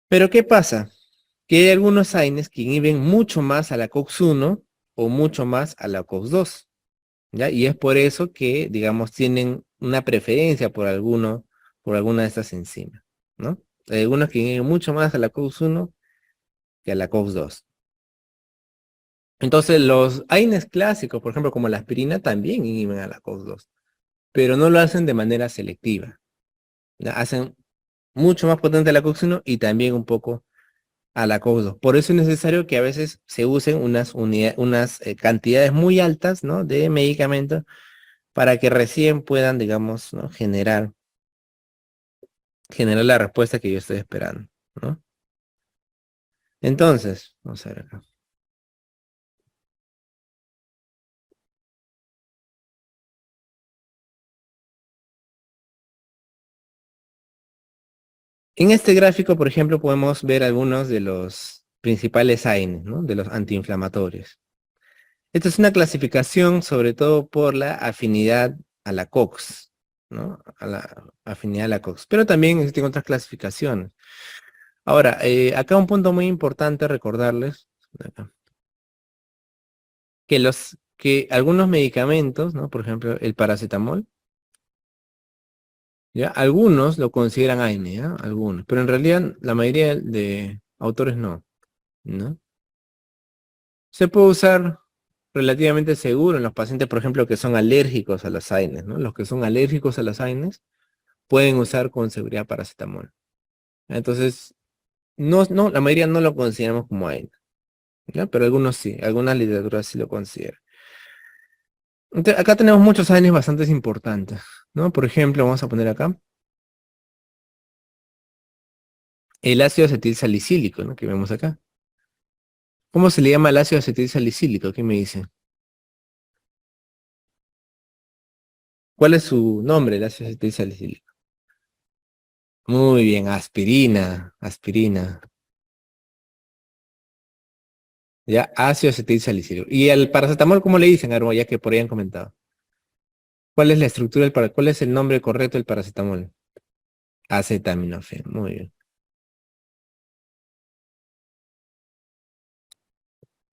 Pero ¿qué pasa? Que hay algunos AINES que inhiben mucho más a la COX-1 o mucho más a la COX-2, ¿ya? Y es por eso que, digamos, tienen una preferencia por alguna de estas enzimas, ¿no? Hay algunos que inhiben mucho más a la COX-1 que a la COX-2. Entonces, los AINES clásicos, por ejemplo, como la aspirina, también inhiben a la COX-2, pero no lo hacen de manera selectiva. ¿Ya? Hacen mucho más potente la COX-1 y también un poco a la COX-2. Por eso es necesario que a veces se usen unas cantidades muy altas, ¿no? De medicamentos para que recién puedan, digamos, ¿no? Generar la respuesta que yo estoy esperando, ¿no? Entonces, vamos a ver acá. En este gráfico, por ejemplo, podemos ver algunos de los principales AINES, ¿no? De los antiinflamatorios. Esta es una clasificación sobre todo por la afinidad a la COX, ¿no? A la afinidad a la COX. Pero también existen otras clasificaciones. Ahora, acá un punto muy importante recordarles acá, que algunos medicamentos, ¿no? Por ejemplo, el paracetamol, ¿ya? Algunos lo consideran AINE, ¿ya? Algunos, pero en realidad la mayoría de autores no, ¿no? Se puede usar relativamente seguro en los pacientes, por ejemplo, que son alérgicos a las AINES, ¿no? Los que son alérgicos a las AINES pueden usar con seguridad paracetamol. Entonces, no, la mayoría no lo consideramos como AINE, ¿ya? Pero algunos sí, algunas literaturas sí lo consideran. Acá tenemos muchos AINES bastante importantes, ¿no? Por ejemplo, vamos a poner acá el ácido acetil salicílico, ¿no? Que vemos acá. ¿Cómo se le llama el ácido acetil salicílico? ¿Qué me dice? ¿Cuál es su nombre, el ácido acetil salicílico? Muy bien, aspirina, aspirina. Ya, ácido acetil salicílico. ¿Y el paracetamol cómo le dicen, Armo? Ya que por ahí han comentado. ¿Cuál es la estructura cuál es el nombre correcto del paracetamol? Acetaminofén, muy bien.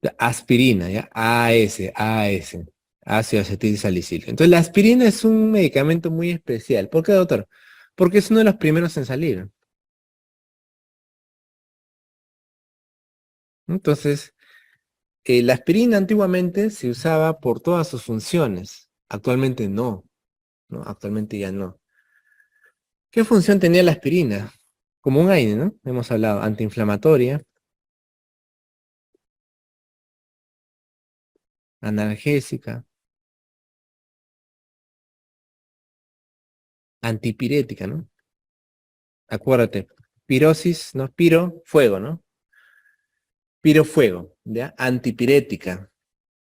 La aspirina, ¿ya? AS, ácido acetil salicílico. Entonces, la aspirina es un medicamento muy especial. ¿Por qué, doctor? Porque es uno de los primeros en salir. Entonces, la aspirina antiguamente se usaba por todas sus funciones. Actualmente no, ¿no? Actualmente ya no. ¿Qué función tenía la aspirina? Como un AINE, ¿no? Hemos hablado, antiinflamatoria, analgésica, antipirética, ¿no? Acuérdate, pirosis, ¿no? Piro, fuego, ¿no? Piro, fuego, ¿ya? Antipirética,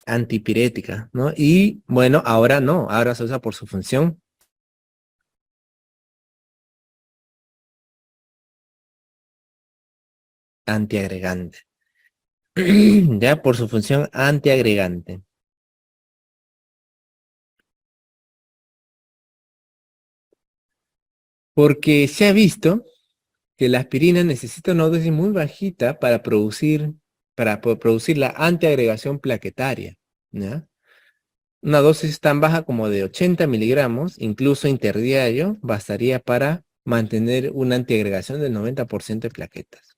antipirética, ¿no? Y bueno, ahora no, ahora se usa por su función antiagregante. ¿Ya? Por su función antiagregante. Porque se ha visto que la aspirina necesita una dosis muy bajita para producir la antiagregación plaquetaria, ¿ya? Una dosis tan baja como de 80 miligramos, incluso interdiario, bastaría para mantener una antiagregación del 90% de plaquetas.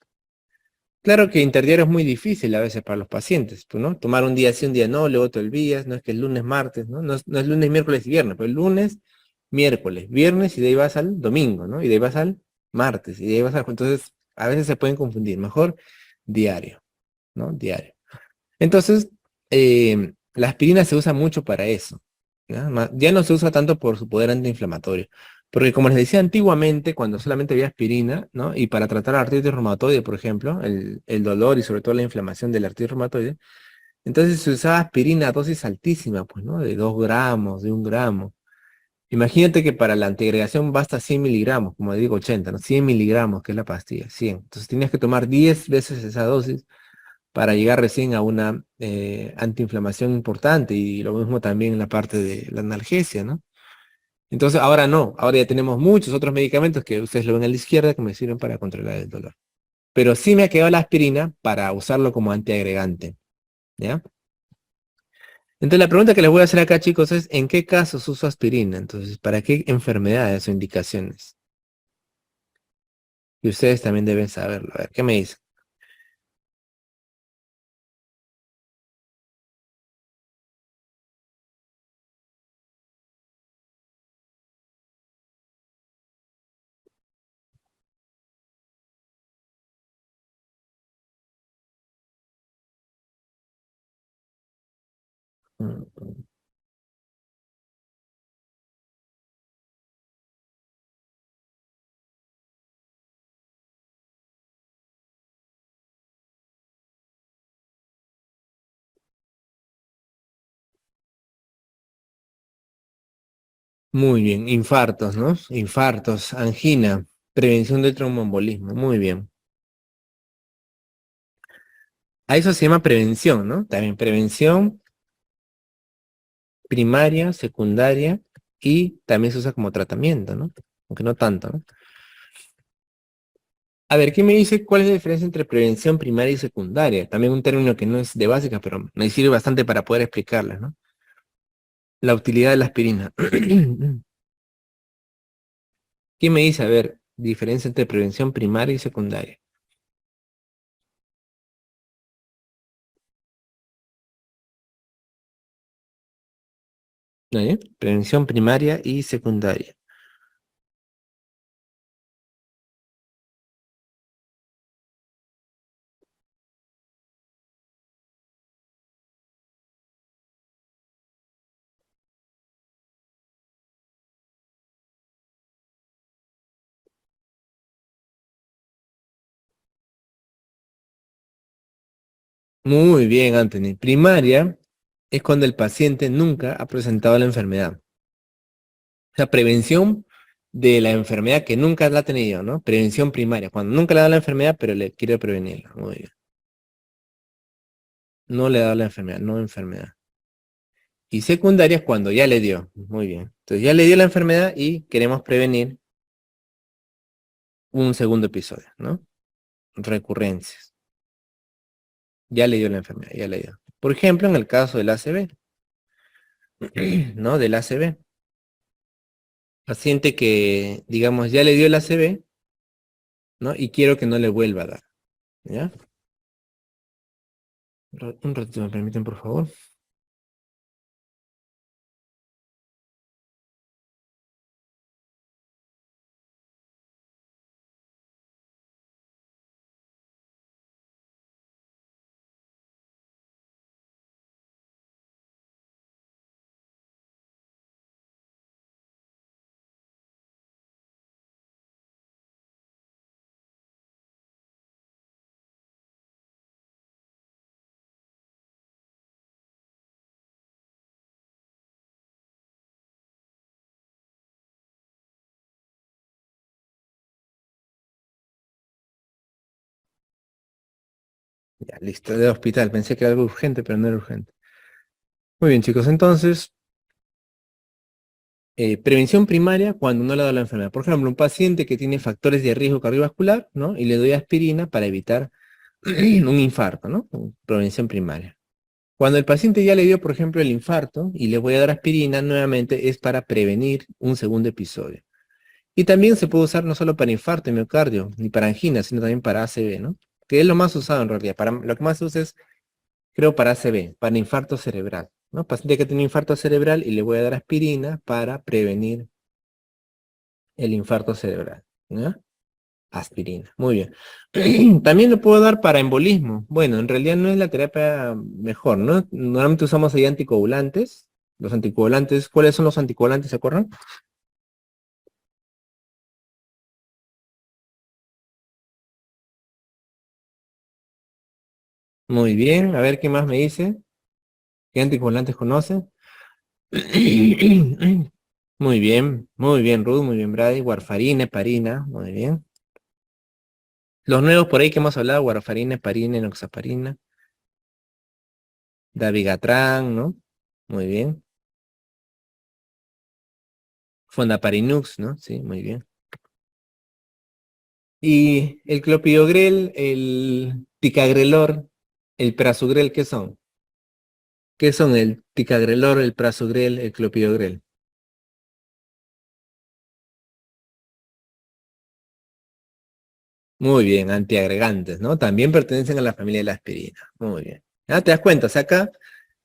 Claro que interdiario es muy difícil a veces para los pacientes, pues, ¿no? Tomar un día sí, un día no, luego otro el día, no es que el lunes, martes, ¿no? No es lunes, miércoles y viernes, pero el lunes, miércoles, viernes y de ahí vas al domingo, ¿no? Y de ahí vas al martes y de ahí vas al... Entonces, a veces se pueden confundir. Mejor diario, ¿no? Diario. Entonces, la aspirina se usa mucho para eso. ¿Ya? Ya no se usa tanto por su poder antiinflamatorio. Porque como les decía antiguamente, cuando solamente había aspirina, ¿no? Y para tratar la artritis reumatoide, por ejemplo, el dolor y sobre todo la inflamación de la artritis reumatoide, entonces se usaba aspirina a dosis altísima, pues, ¿no? De 2 gramos, de 1 gramo. Imagínate que para la antiagregación basta 100 miligramos, como digo 80, ¿no? 100 miligramos, que es la pastilla, 100. Entonces tienes que tomar 10 veces esa dosis para llegar recién a una antiinflamación importante y lo mismo también en la parte de la analgesia, ¿no? Entonces ahora no, ahora ya tenemos muchos otros medicamentos que ustedes lo ven a la izquierda que me sirven para controlar el dolor. Pero sí me ha quedado la aspirina para usarlo como antiagregante, ¿ya? Entonces la pregunta que les voy a hacer acá, chicos, es ¿en qué casos uso aspirina? Entonces, ¿para qué enfermedades o indicaciones? Y ustedes también deben saberlo. A ver, ¿qué me dicen? Mm, Muy bien, infartos, ¿no? Infartos, angina, prevención del tromboembolismo, muy bien. A eso se llama prevención, ¿no? También prevención primaria, secundaria y también se usa como tratamiento, ¿no? Aunque no tanto, ¿no? A ver, ¿qué me dice cuál es la diferencia entre prevención primaria y secundaria? También un término que no es de básica, pero me sirve bastante para poder explicarla, ¿no? La utilidad de la aspirina. ¿Qué me dice? A ver, diferencia entre prevención primaria y secundaria. ¿No? Prevención primaria y secundaria. Muy bien, Anthony. Primaria es cuando el paciente nunca ha presentado la enfermedad. O sea, prevención de la enfermedad que nunca la ha tenido, ¿no? Prevención primaria, cuando nunca le da la enfermedad, pero le quiere prevenirla. Muy bien. No le ha dado la enfermedad, no enfermedad. Y secundaria es cuando ya le dio. Muy bien. Entonces ya le dio la enfermedad y queremos prevenir un segundo episodio, ¿no? Recurrencias. Ya le dio la enfermedad, ya le dio. Por ejemplo, en el caso del ACV, ¿no? Del ACV. Paciente que, digamos, ya le dio el ACV, ¿no? Y quiero que no le vuelva a dar, ¿ya? Un ratito, me permiten, por favor. Ya, listo, de hospital. Pensé que era algo urgente, pero no era urgente. Muy bien, chicos. Entonces, prevención primaria cuando no le ha dado la enfermedad. Por ejemplo, un paciente que tiene factores de riesgo cardiovascular, ¿no? Y le doy aspirina para evitar un infarto, ¿no? Prevención primaria. Cuando el paciente ya le dio, por ejemplo, el infarto y le voy a dar aspirina, nuevamente es para prevenir un segundo episodio. Y también se puede usar no solo para infarto y miocardio, ni para angina, sino también para ACV, ¿no? Que es lo más usado en realidad. Para, lo que más se usa es, creo, para ACV, para infarto cerebral, ¿no? Paciente que tiene infarto cerebral y le voy a dar aspirina para prevenir el infarto cerebral, ¿no? Aspirina, muy bien. También lo puedo dar para embolismo. Bueno, en realidad no es la terapia mejor, ¿no? Normalmente usamos ahí anticoagulantes. Los anticoagulantes, ¿cuáles son los anticoagulantes, se acuerdan? Muy bien, a ver qué más me dice. ¿Qué anticoagulantes conoce? Muy bien, Ruth, muy bien, Brady. Warfarina, heparina, muy bien. Los nuevos por ahí que hemos hablado, warfarina, heparina, enoxaparina, dabigatran, ¿no? Muy bien. Fondaparinux, ¿no? Sí, muy bien. Y el clopidogrel, el ticagrelor, el prasugrel, ¿qué son? ¿Qué son el ticagrelor, el prasugrel, el clopidogrel? Muy bien, antiagregantes, ¿no? También pertenecen a la familia de la aspirina. Muy bien. ¿Ya te das cuenta? O sea, acá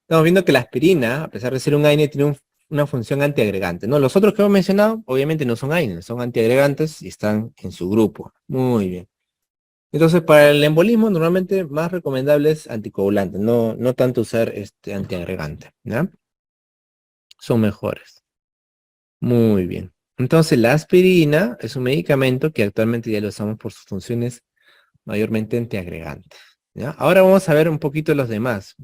estamos viendo que la aspirina, a pesar de ser un AINE, tiene una función antiagregante, ¿no? Los otros que hemos mencionado, obviamente no son AINE, son antiagregantes y están en su grupo. Muy bien. Entonces, para el embolismo, normalmente más recomendable es anticoagulante, no tanto usar este antiagregante, ¿ya? Son mejores. Muy bien. Entonces, la aspirina es un medicamento que actualmente ya lo usamos por sus funciones mayormente antiagregantes, ¿ya? Ahora vamos a ver un poquito los demás.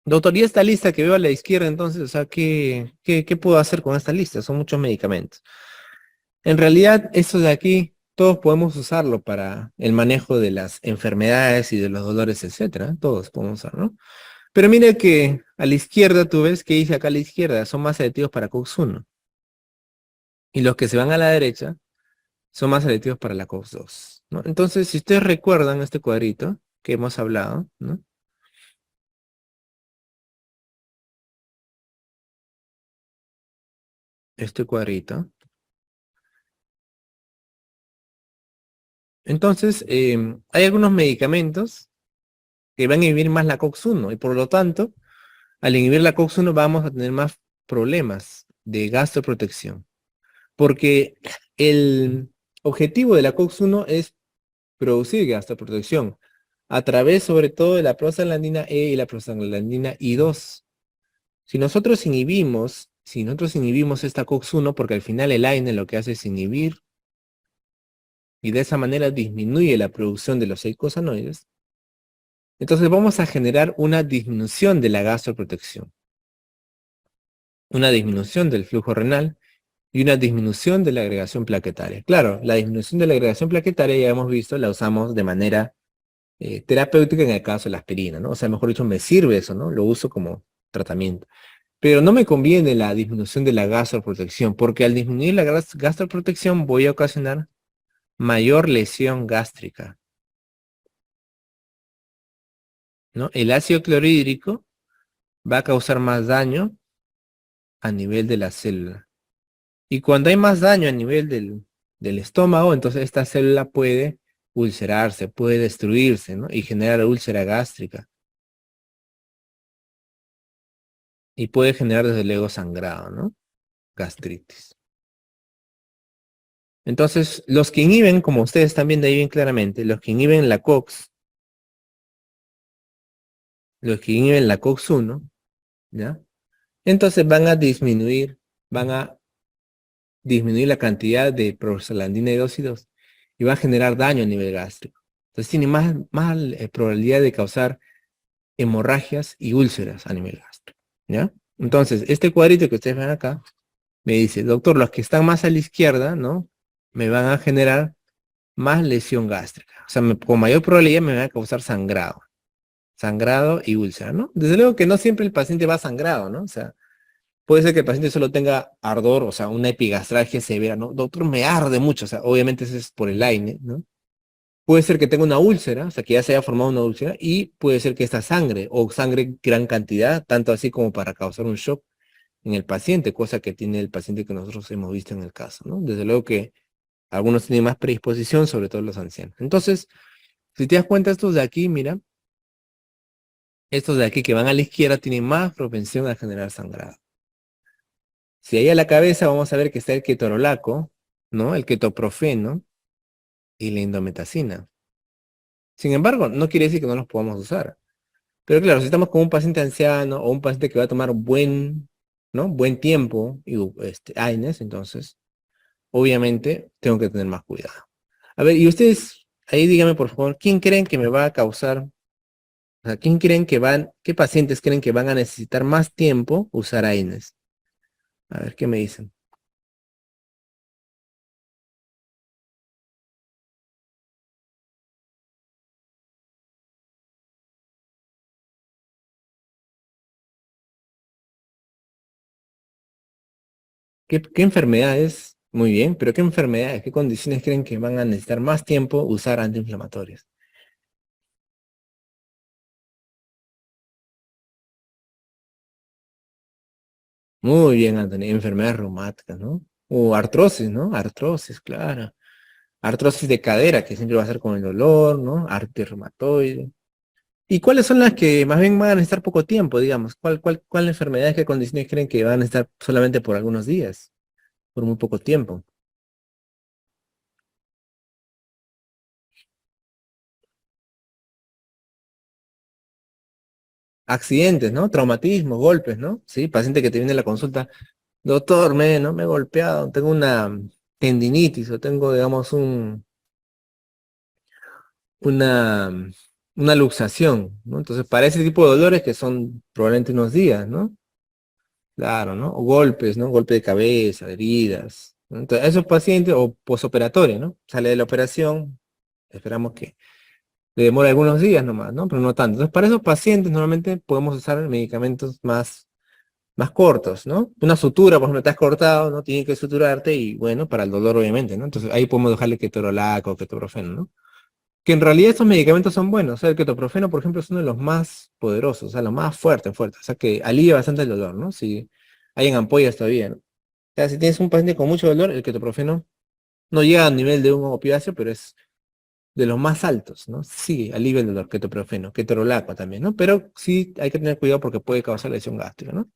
Doctor, y esta lista que veo a la izquierda, entonces, o sea, ¿qué puedo hacer con esta lista? Son muchos medicamentos. En realidad, esto de aquí, todos podemos usarlo para el manejo de las enfermedades y de los dolores, etcétera. Todos podemos usarlo, ¿no? Pero mire que a la izquierda, tú ves que dice acá a la izquierda, son más selectivos para COX-1. Y los que se van a la derecha son más selectivos para la COX-2, ¿no? Entonces, si ustedes recuerdan este cuadrito que hemos hablado, ¿no? Este cuadrito. Entonces, hay algunos medicamentos que van a inhibir más la COX-1 y por lo tanto, al inhibir la COX-1 vamos a tener más problemas de gastroprotección. Porque el objetivo de la COX-1 es producir gastroprotección a través sobre todo de la prostaglandina E y la prostaglandina I2. Si nosotros inhibimos esta COX-1, porque al final el AINE lo que hace es inhibir y de esa manera disminuye la producción de los eicosanoides, entonces vamos a generar una disminución de la gastroprotección, una disminución del flujo renal y una disminución de la agregación plaquetaria. Claro, la disminución de la agregación plaquetaria ya hemos visto, la usamos de manera terapéutica en el caso de la aspirina, ¿no? O sea, mejor dicho, me sirve eso, ¿no? Lo uso como tratamiento. Pero no me conviene la disminución de la gastroprotección, porque al disminuir la gastroprotección voy a ocasionar mayor lesión gástrica, ¿no? El ácido clorhídrico va a causar más daño a nivel de la célula. Y cuando hay más daño a nivel del estómago, entonces esta célula puede ulcerarse, puede destruirse, ¿no? Y generar úlcera gástrica. Y puede generar desde luego sangrado, ¿no? Gastritis. Entonces, los que inhiben, como ustedes están viendo ahí bien claramente, los que inhiben la COX, los que inhiben la COX-1, ¿ya? Entonces van a disminuir la cantidad de prostaglandina de 2 y 2 y va a generar daño a nivel gástrico. Entonces tiene más probabilidad de causar hemorragias y úlceras a nivel gástrico, ¿ya? Entonces, este cuadrito que ustedes ven acá Me dice, doctor, los que están más a la izquierda, ¿no? Me van a generar más lesión gástrica. O sea, con mayor probabilidad me van a causar sangrado. Sangrado y úlcera, ¿no? Desde luego que no siempre el paciente va sangrado, ¿no? O sea, puede ser que el paciente solo tenga ardor, o sea, una epigastralgia severa, ¿no? Doctor, me arde mucho, o sea, obviamente eso es por el AINE, ¿no? Puede ser que tenga una úlcera, o sea, que ya se haya formado una úlcera, y puede ser que esta sangre, o sangre gran cantidad, tanto así como para causar un shock en el paciente, cosa que tiene el paciente que nosotros hemos visto en el caso, ¿no? Desde luego que algunos tienen más predisposición, sobre todo los ancianos. Entonces, si te das cuenta, estos de aquí, mira, estos de aquí que van a la izquierda tienen más propensión a generar sangrado. Si ahí a la cabeza vamos a ver que está el ketorolaco, ¿no? El ketoprofeno y la indometacina. Sin embargo, no quiere decir que no los podamos usar. Pero claro, si estamos con un paciente anciano o un paciente que va a tomar ¿no? Buen tiempo y AINES, entonces, obviamente, tengo que tener más cuidado. A ver, y ustedes, ahí díganme por favor, ¿quién creen que me va a causar, o sea, qué pacientes creen que van a necesitar más tiempo usar AINES? A ver, ¿qué me dicen? ¿Qué enfermedades? Muy bien, pero ¿qué enfermedades, qué condiciones creen que van a necesitar más tiempo usar antiinflamatorios? Muy bien, Anthony, enfermedades reumáticas, ¿no? O artrosis, ¿no? Artrosis, claro. Artrosis de cadera, que siempre va a ser con el dolor, ¿no? Artritis reumatoide. ¿Y cuáles son las que más bien van a necesitar poco tiempo, digamos? ¿Cuál enfermedades, qué condiciones creen que van a estar solamente por algunos días, por muy poco tiempo? Accidentes, ¿no? Traumatismos, golpes, ¿no? Sí, paciente que te viene a la consulta, doctor, ¿no? Me he golpeado, tengo una tendinitis o tengo, digamos, una, una luxación, ¿no? Entonces, para ese tipo de dolores que son probablemente unos días, ¿no? Claro, ¿no? O golpes, ¿no? Golpe de cabeza, heridas, ¿no? Entonces, esos pacientes, o posoperatorio, ¿no? Sale de la operación, esperamos que le demore algunos días nomás, ¿no? Pero no tanto. Entonces, para esos pacientes normalmente podemos usar medicamentos más cortos, ¿no? Una sutura, por ejemplo, te has cortado, ¿no? Tiene que suturarte y, bueno, para el dolor, obviamente, ¿no? Entonces, ahí podemos dejarle ketorolaco o ketoprofeno, ¿no? Que en realidad estos medicamentos son buenos. O sea, el ketoprofeno, por ejemplo, es uno de los más poderosos, o sea, lo más fuerte. O sea, que alivia bastante el dolor, ¿no? Si hay en ampollas todavía, ¿no? O sea, si tienes un paciente con mucho dolor, el ketoprofeno no llega al nivel de un opiáceo, pero es de los más altos, ¿no? Sí, alivia el dolor, ketoprofeno, ketorolaco también, ¿no? Pero sí hay que tener cuidado porque puede causar lesión gástrica, ¿no?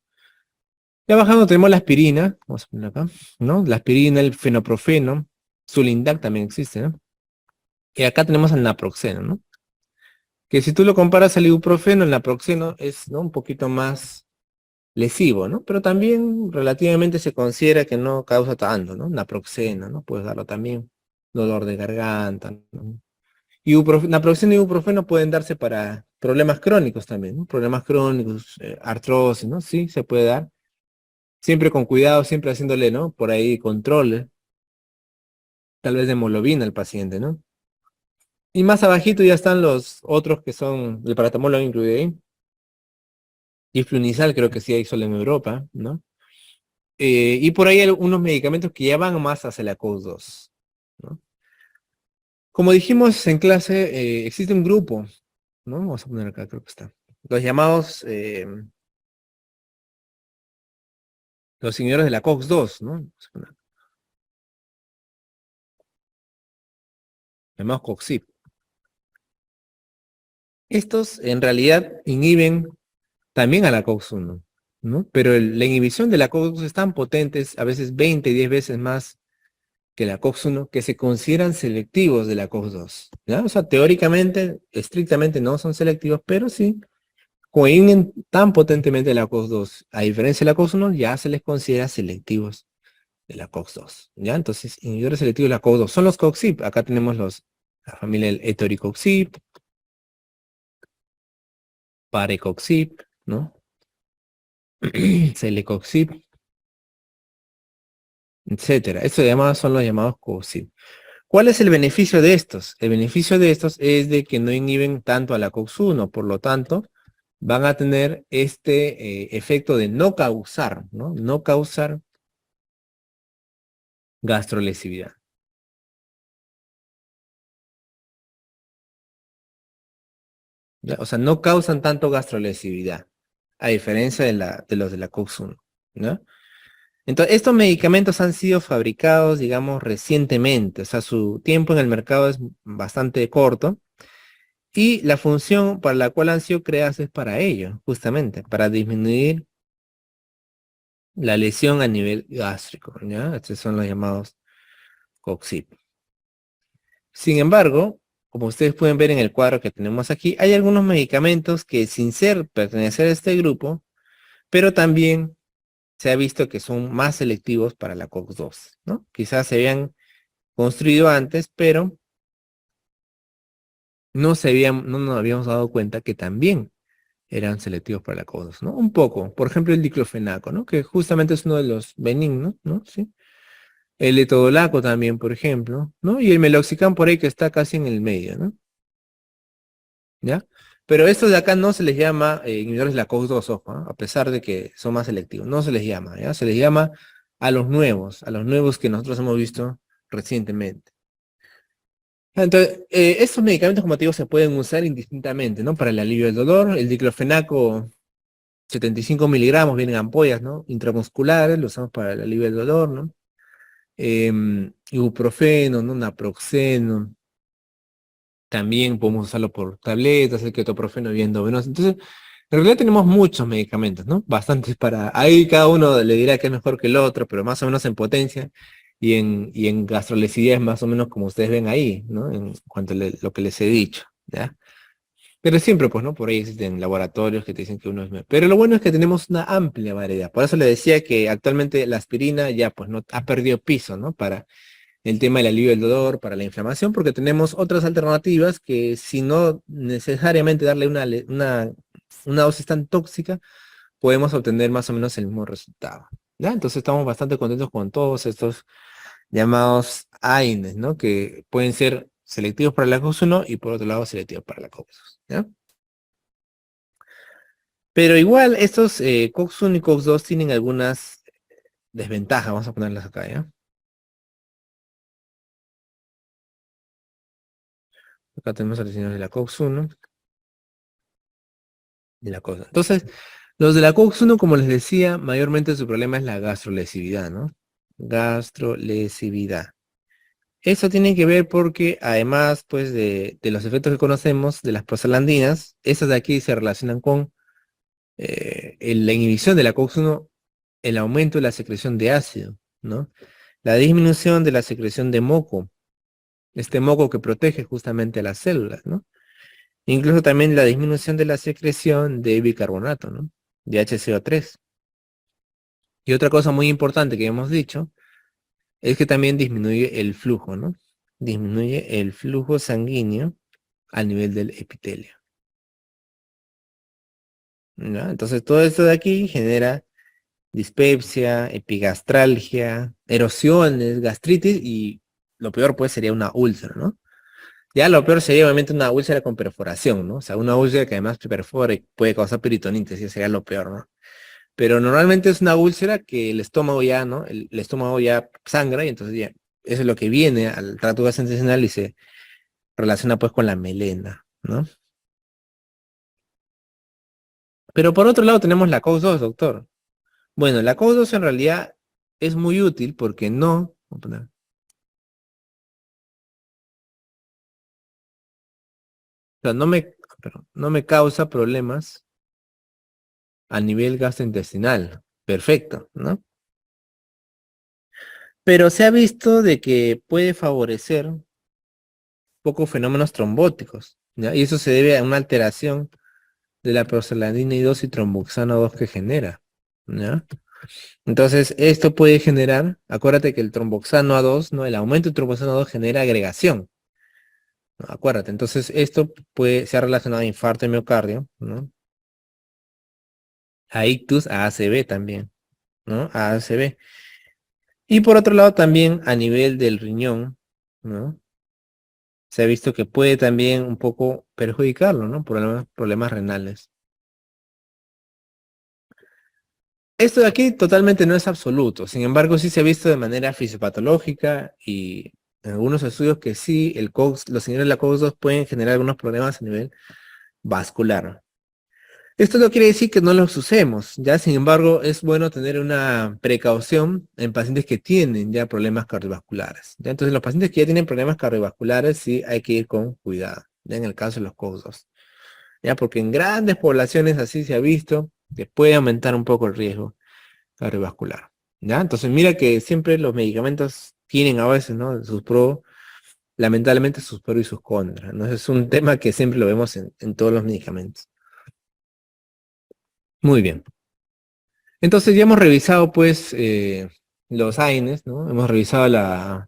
Ya bajando tenemos la aspirina, vamos a poner acá, ¿no? La aspirina, el fenoprofeno, Sulindac también existe, ¿no? Y acá tenemos el naproxeno, ¿no? Que si tú lo comparas al ibuprofeno, el naproxeno es, ¿no? Un poquito más lesivo, ¿no? Pero también relativamente se considera que no causa tanto, ¿no? Naproxeno, ¿no? Puedes darlo también. Dolor de garganta, ¿no? Naproxeno y ibuprofeno pueden darse para problemas crónicos también, ¿no? Problemas crónicos, artrosis, ¿no? Sí, se puede dar. Siempre con cuidado, siempre haciéndole, ¿no? Por ahí control, tal vez de hemoglobina al paciente, ¿no? Y más abajito ya están los otros que son, el paracetamol lo han incluido ahí. Y flunizal creo que sí hay solo en Europa, ¿no? Y por ahí hay unos medicamentos que ya van más hacia la COX-2, ¿no? Como dijimos en clase, existe un grupo, ¿no? Vamos a poner acá, creo que está. Los llamados, los señores de la COX-2, ¿no? Vamos a poner, llamados COXIP. Estos en realidad inhiben también a la COX-1, ¿no? Pero la inhibición de la COX-2 es tan potente, es a veces 20, 10 veces más que la COX-1, que se consideran selectivos de la COX-2, ¿ya? O sea, teóricamente, estrictamente no son selectivos, pero sí, como inhiben tan potentemente la COX-2, a diferencia de la COX-1, ya se les considera selectivos de la COX-2, ¿ya? Entonces, inhibidores selectivos de la COX-2 son los COXIP. Acá tenemos la familia del etoricoxib, parecoxib, ¿no? Celecoxib, etcétera. Estos llamados son los llamados COX-SIP. ¿Cuál es el beneficio de estos? El beneficio de estos es de que no inhiben tanto a la COX-1, por lo tanto, van a tener este efecto de no causar, ¿no? No causar gastrolesividad. ¿Ya? O sea, no causan tanto gastrolesividad, a diferencia de los de la COX-1, ¿no? Entonces, estos medicamentos han sido fabricados, digamos, recientemente, o sea, su tiempo en el mercado es bastante corto y la función para la cual han sido creados es para ello, justamente, para disminuir la lesión a nivel gástrico, ¿ya? Estos son los llamados COXIP. Sin embargo, como ustedes pueden ver en el cuadro que tenemos aquí, hay algunos medicamentos que sin ser pertenecer a este grupo, pero también se ha visto que son más selectivos para la COX-2, ¿no? Quizás se habían construido antes, pero no nos habíamos dado cuenta que también eran selectivos para la COX-2, ¿no? Un poco. Por ejemplo, el diclofenaco, ¿no? Que justamente es uno de los benignos, ¿no? Sí. El etodolaco también, por ejemplo, ¿no? Y el meloxicam por ahí que está casi en el medio, ¿no? ¿Ya? Pero estos de acá no se les llama inhibidores de la COX-2, ojo, ¿ah? A pesar de que son más selectivos. No se les llama, ¿ya? Se les llama a los nuevos que nosotros hemos visto recientemente. Entonces, estos medicamentos, como te digo, se pueden usar indistintamente, ¿no? Para el alivio del dolor. El diclofenaco, 75 miligramos, vienen ampollas, ¿no? Intramusculares, lo usamos para el alivio del dolor, ¿no? Ibuprofeno, ¿no? Naproxeno. También podemos usarlo por tabletas, el ketoprofeno y endovenoso. Entonces, en realidad tenemos muchos medicamentos, ¿no? Bastantes para... Ahí cada uno le dirá que es mejor que el otro, pero más o menos en potencia y en gastrolesividad es más o menos como ustedes ven ahí, ¿no? En cuanto a lo que les he dicho, ¿ya? Pero siempre, pues, ¿no? Por ahí existen laboratorios que te dicen que uno es mejor. Pero lo bueno es que tenemos una amplia variedad. Por eso le decía que actualmente la aspirina ya, pues, no ha perdido piso, ¿no? Para el tema del alivio del dolor, para la inflamación, porque tenemos otras alternativas que si no necesariamente darle una dosis tan tóxica, podemos obtener más o menos el mismo resultado. ¿Ya? Entonces estamos bastante contentos con todos estos llamados AINES, ¿no? Que pueden ser selectivos para la COX-1 y por otro lado selectivos para la COX-2. ¿Ya? Pero igual estos COX-1 y COX-2 tienen algunas desventajas, vamos a ponerlas acá, ¿ya? Acá tenemos a los señores de la COX-1 y la cosa. Entonces, los de la COX-1, como les decía, mayormente su problema es la gastrolesividad, ¿no? Gastrolesividad. Eso tiene que ver porque además, pues, de los efectos que conocemos de las prostaglandinas, esas de aquí se relacionan con la inhibición de la COX-1, el aumento de la secreción de ácido, ¿no? La disminución de la secreción de moco, este moco que protege justamente a las células, ¿no? Incluso también la disminución de la secreción de bicarbonato, ¿no? De HCO3. Y otra cosa muy importante que hemos dicho es que también disminuye el flujo, ¿no? Disminuye el flujo sanguíneo a nivel del epitelio, ¿no? Entonces todo esto de aquí genera dispepsia, epigastralgia, erosiones, gastritis y lo peor pues sería una úlcera, ¿no? Ya lo peor sería obviamente una úlcera con perforación, ¿no? O sea, una úlcera que además perfora y puede causar peritonitis, eso sería lo peor, ¿no? Pero normalmente es una úlcera que el estómago ya, ¿no? El estómago ya sangra y entonces ya, eso es lo que viene al tracto gastrointestinal y se relaciona pues con la melena, ¿no? Pero por otro lado tenemos la COX-2, doctor. Bueno, la COX-2 en realidad es muy útil porque vamos a poner, o sea, no me causa problemas a nivel gastrointestinal. Perfecto, ¿no? Pero se ha visto de que puede favorecer pocos fenómenos trombóticos, ¿ya? Y eso se debe a una alteración de la prostaglandina y 2 y tromboxano 2 que genera, ¿ya? Entonces, esto puede generar, acuérdate que el tromboxano A2, ¿no? El aumento del tromboxano A2 genera agregación, ¿no? Acuérdate, entonces esto puede ser relacionado a infarto de miocardio, ¿no? A ictus, a ACV también, ¿no? A ACV. Y por otro lado también a nivel del riñón, ¿no? Se ha visto que puede también un poco perjudicarlo, ¿no? Problemas renales. Esto de aquí totalmente no es absoluto, sin embargo sí se ha visto de manera fisiopatológica y en algunos estudios que sí, los señores de la COX-2 pueden generar algunos problemas a nivel vascular. Esto no quiere decir que no los usemos, ya sin embargo es bueno tener una precaución en pacientes que tienen ya problemas cardiovasculares. ¿Ya? Entonces los pacientes que ya tienen problemas cardiovasculares sí hay que ir con cuidado, ya en el caso de los COX-2. Ya porque en grandes poblaciones así se ha visto que puede aumentar un poco el riesgo cardiovascular. ¿Ya? Entonces mira que siempre los medicamentos tienen a veces, ¿no? Sus pros, lamentablemente sus pros y sus contras, ¿no? Es un tema que siempre lo vemos en todos los medicamentos. Muy bien. Entonces ya hemos revisado pues los AINES, ¿no? Hemos revisado la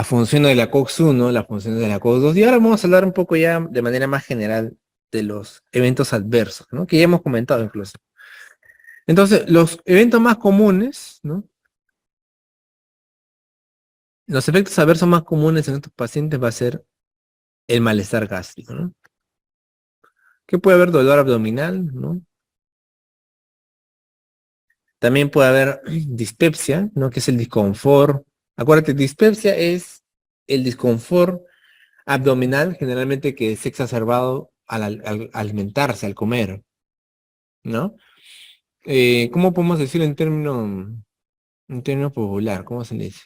función de la COX-1, la función de la COX-2 y ahora vamos a hablar un poco ya de manera más general de los eventos adversos, ¿no? Que ya hemos comentado incluso. Entonces, los eventos más comunes, ¿no? Los efectos adversos más comunes en estos pacientes va a ser el malestar gástrico, ¿no? Que puede haber dolor abdominal, ¿no? También puede haber dispepsia, ¿no? Que es el disconfort. Acuérdate, dispepsia es el disconfort abdominal generalmente que es exacerbado al alimentarse, al comer, ¿no? ¿Cómo podemos decir en término popular? ¿Cómo se le dice?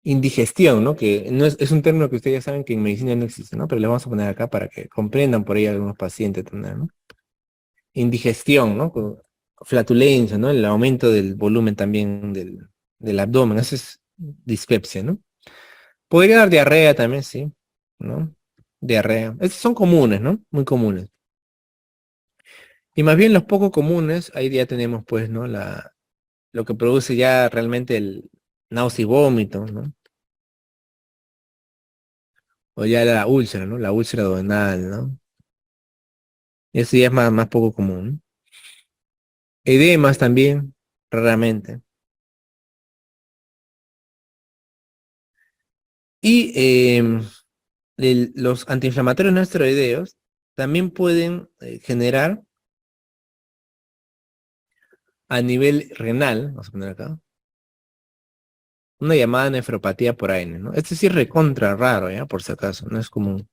Indigestión, ¿no? Que no es un término que ustedes ya saben que en medicina no existe, ¿no? Pero le vamos a poner acá para que comprendan por ahí algunos pacientes también, ¿no? Indigestión, ¿no? Flatulencia, ¿no? El aumento del volumen también del abdomen, eso es dispepsia, ¿no? Podría dar diarrea también, sí, ¿no? Diarrea. Estos son comunes, ¿no? Muy comunes. Y más bien los poco comunes, ahí ya tenemos pues, ¿no? Lo que produce ya realmente el náusea y vómito, ¿no? O ya la úlcera, ¿no? La úlcera duodenal, ¿no? Eso ya es más poco común, ¿no? Edemas también, raramente. Y los antiinflamatorios no esteroideos también pueden generar a nivel renal, vamos a poner acá, una llamada nefropatía por AINE, ¿no? Este sí es recontra raro, ¿ya? Por si acaso, no es común.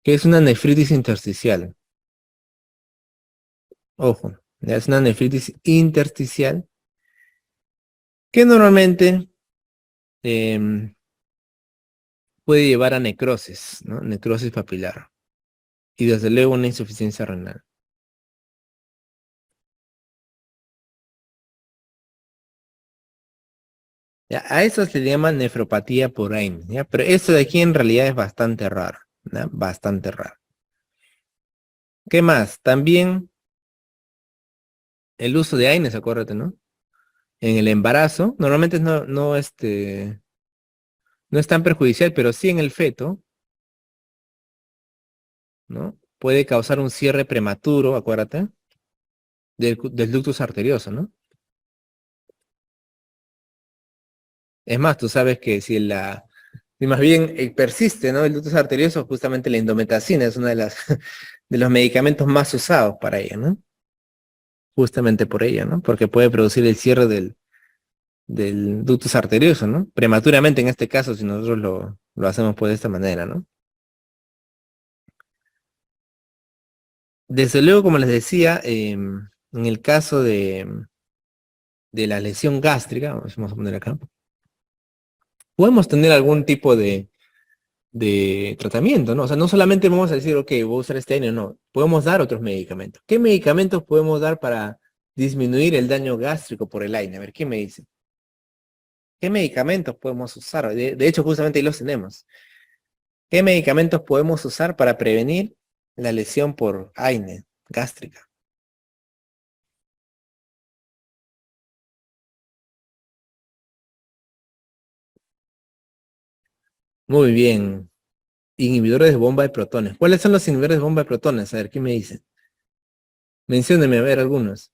Que es una nefritis intersticial. Ojo, ya es una nefritis intersticial que normalmente em, puede llevar a necrosis, ¿no? Necrosis papilar. Y desde luego una insuficiencia renal. Ya, a eso se le llama nefropatía por AINE, ¿ya? Pero esto de aquí en realidad es bastante raro, ¿ya? Bastante raro. ¿Qué más? También el uso de AINES, acuérdate, ¿no? En el embarazo, normalmente no es tan perjudicial, pero sí en el feto, ¿no? Puede causar un cierre prematuro, acuérdate, del ductus arterioso, ¿no? Es más, tú sabes que si más bien persiste, ¿no? El ductus arterioso, justamente la indometacina es una de las de los medicamentos más usados para ella, ¿no? Justamente por ella, ¿no? Porque puede producir el cierre del ductus arterioso, ¿no? Prematuramente en este caso, si nosotros lo hacemos pues de esta manera, ¿no? Desde luego, como les decía, en el caso de la lesión gástrica, vamos a poner acá, podemos tener algún tipo de tratamiento, ¿no? O sea, no solamente vamos a decir, ok, voy a usar este año, no, podemos dar otros medicamentos. ¿Qué medicamentos podemos dar para disminuir el daño gástrico por el aire? A ver, ¿qué me dice? ¿Qué medicamentos podemos usar? De hecho, justamente ahí los tenemos. ¿Qué medicamentos podemos usar para prevenir la lesión por AINE gástrica? Muy bien. Inhibidores de bomba de protones. ¿Cuáles son los inhibidores de bomba de protones? A ver, ¿qué me dicen? Mencióneme, a ver, algunos.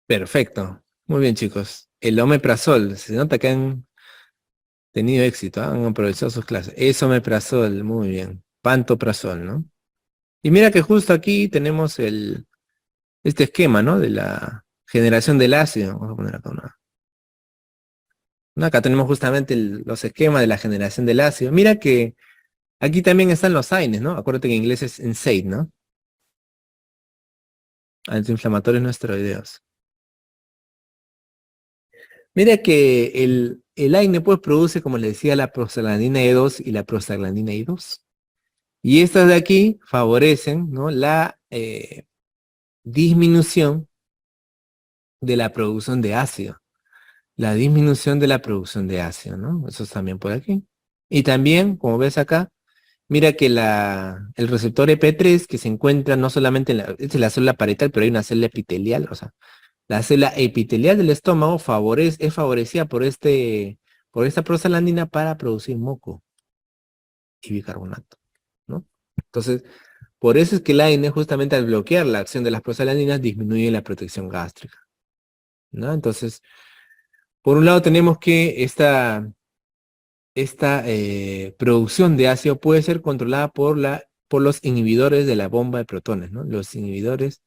Perfecto. Muy bien, chicos. El omeprazol. Se nota que han tenido éxito, ¿ah? Han aprovechado sus clases. Es omeprazol. Muy bien. Pantoprazol, ¿no? Y mira que justo aquí tenemos este esquema, ¿no? De la generación del ácido. Vamos a poner acá una. ¿No? Acá tenemos justamente los esquemas de la generación del ácido. Mira que aquí también están los AINES, ¿no? Acuérdate que en inglés es NSAID, ¿no? Antiinflamatorios no esteroideos. Mira que el AINE pues produce, como les decía, la prostaglandina E2 y la prostaglandina I2. Y estas de aquí favorecen, ¿no? La disminución de la producción de ácido. La disminución de la producción de ácido, ¿no? Eso es también por aquí. Y también, como ves acá, mira que el receptor EP3 que se encuentra no solamente esta es la célula parietal, pero hay una célula epitelial, o sea, la célula epitelial del estómago es favorecida por esta prostaglandina para producir moco y bicarbonato, ¿no? Entonces, por eso es que el AINE justamente al bloquear la acción de las prostaglandinas disminuye la protección gástrica, ¿no? Entonces, por un lado tenemos que esta producción de ácido puede ser controlada por los inhibidores de la bomba de protones, ¿no? Los inhibidores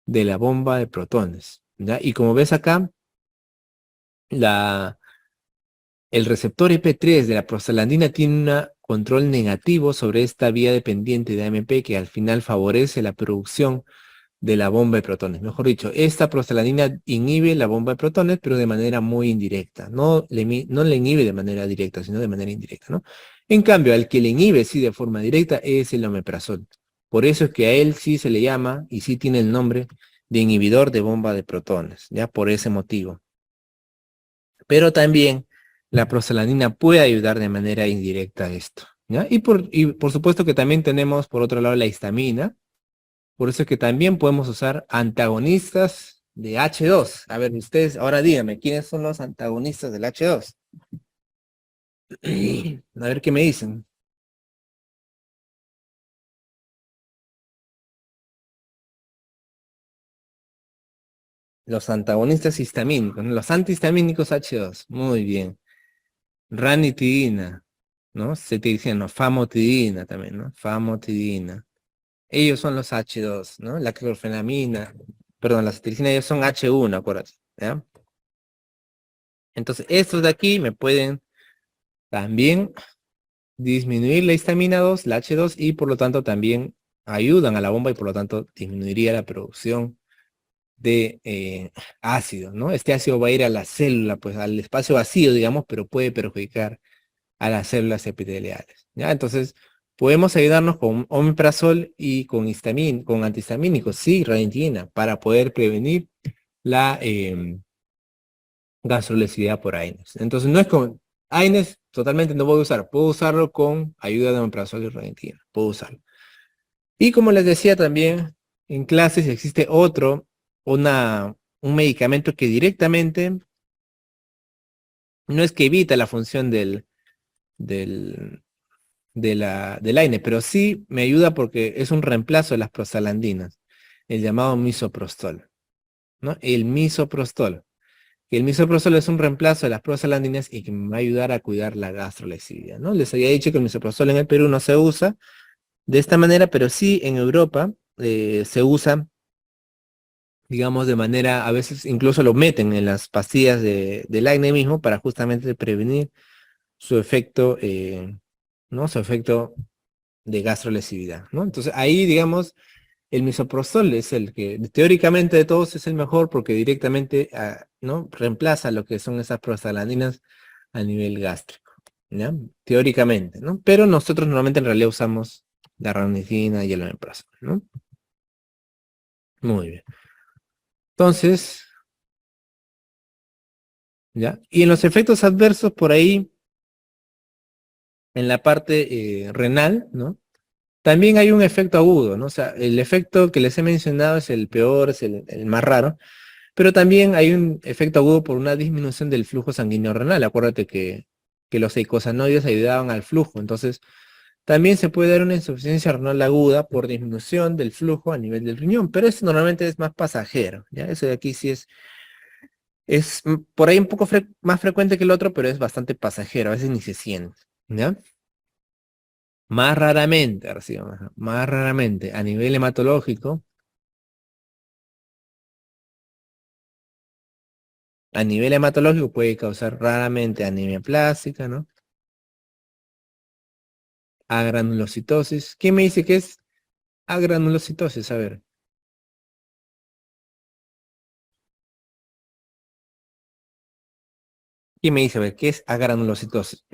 de la bomba de protones, ¿ya? Y como ves acá, la, el receptor EP3 de la prostaglandina tiene un control negativo sobre esta vía dependiente de AMP que al final favorece la producción de la bomba de protones. Mejor dicho, esta prostaglandina inhibe la bomba de protones, pero de manera muy indirecta. No le inhibe de manera directa, sino de manera indirecta, ¿no? En cambio, al que le inhibe sí de forma directa es el omeprazol. Por eso es que a él sí se le llama y sí tiene el nombre de inhibidor de bomba de protones, ya por ese motivo. Pero también la prostaglandina puede ayudar de manera indirecta a esto, ¿ya? Y por supuesto que también tenemos por otro lado la histamina. Por eso es que también podemos usar antagonistas de H2. A ver, ustedes ahora díganme, ¿quiénes son los antagonistas del H2? A ver qué me dicen. Los antagonistas histamínicos, ¿no? Los antihistamínicos H2. Muy bien. Ranitidina, ¿no? Se te dicen, ¿no? Famotidina también, ¿no? Famotidina. Ellos son los H2, ¿no? La clorfenamina, perdón, la cetiricina, ellos son H1, acuérdate, ¿ya? Entonces, estos de aquí me pueden también disminuir la histamina 2, la H2, y por lo tanto también ayudan a la bomba y por lo tanto disminuiría la producción de ácido, ¿no? Este ácido va a ir a la célula, pues al espacio vacío, digamos, pero puede perjudicar a las células epiteliales, ¿ya? Entonces, podemos ayudarnos con omeprazol y con antihistamínicos, sí, ranitidina, para poder prevenir la gastrolesividad por AINES. Entonces, no es con AINES, totalmente no voy a usar, puedo usarlo con ayuda de omeprazol y ranitidina, puedo usarlo. Y como les decía también, en clases existe un medicamento que directamente no es que evita la función del, del AINE, pero sí me ayuda porque es un reemplazo de las prostaglandinas, el llamado misoprostol, ¿no? El misoprostol. El misoprostol es un reemplazo de las prostaglandinas y que me va a ayudar a cuidar la gastrolesividad, ¿no? Les había dicho que el misoprostol en el Perú no se usa de esta manera, pero sí en Europa se usa, digamos, de manera, a veces incluso lo meten en las pastillas del acné mismo para justamente prevenir su efecto, ¿no? Su efecto de gastrolesividad, ¿no? Entonces ahí, digamos, el misoprostol es el que teóricamente de todos es el mejor porque directamente, ¿no? Reemplaza lo que son esas prostaglandinas a nivel gástrico, ¿ya? Teóricamente, ¿no? Pero nosotros normalmente en realidad usamos la ranitidina y el omeprazol, ¿no? Muy bien. Entonces, ¿ya? Y en los efectos adversos por ahí, en la parte renal, ¿no? También hay un efecto agudo, ¿no? O sea, el efecto que les he mencionado es el peor, es el más raro, pero también hay un efecto agudo por una disminución del flujo sanguíneo renal. Acuérdate que los eicosanoides ayudaban al flujo, entonces También se puede dar una insuficiencia renal aguda por disminución del flujo a nivel del riñón, pero eso normalmente es más pasajero, ¿ya? Eso de aquí sí es por ahí un poco más frecuente que el otro, pero es bastante pasajero, a veces ni se siente, ¿ya? Más raramente, ahora sí, más raramente, a nivel hematológico puede causar raramente anemia plástica, ¿no? Agranulocitosis. ¿Quién me dice que es agranulocitosis? A ver. ¿Quién me dice, a ver, qué es agranulocitosis?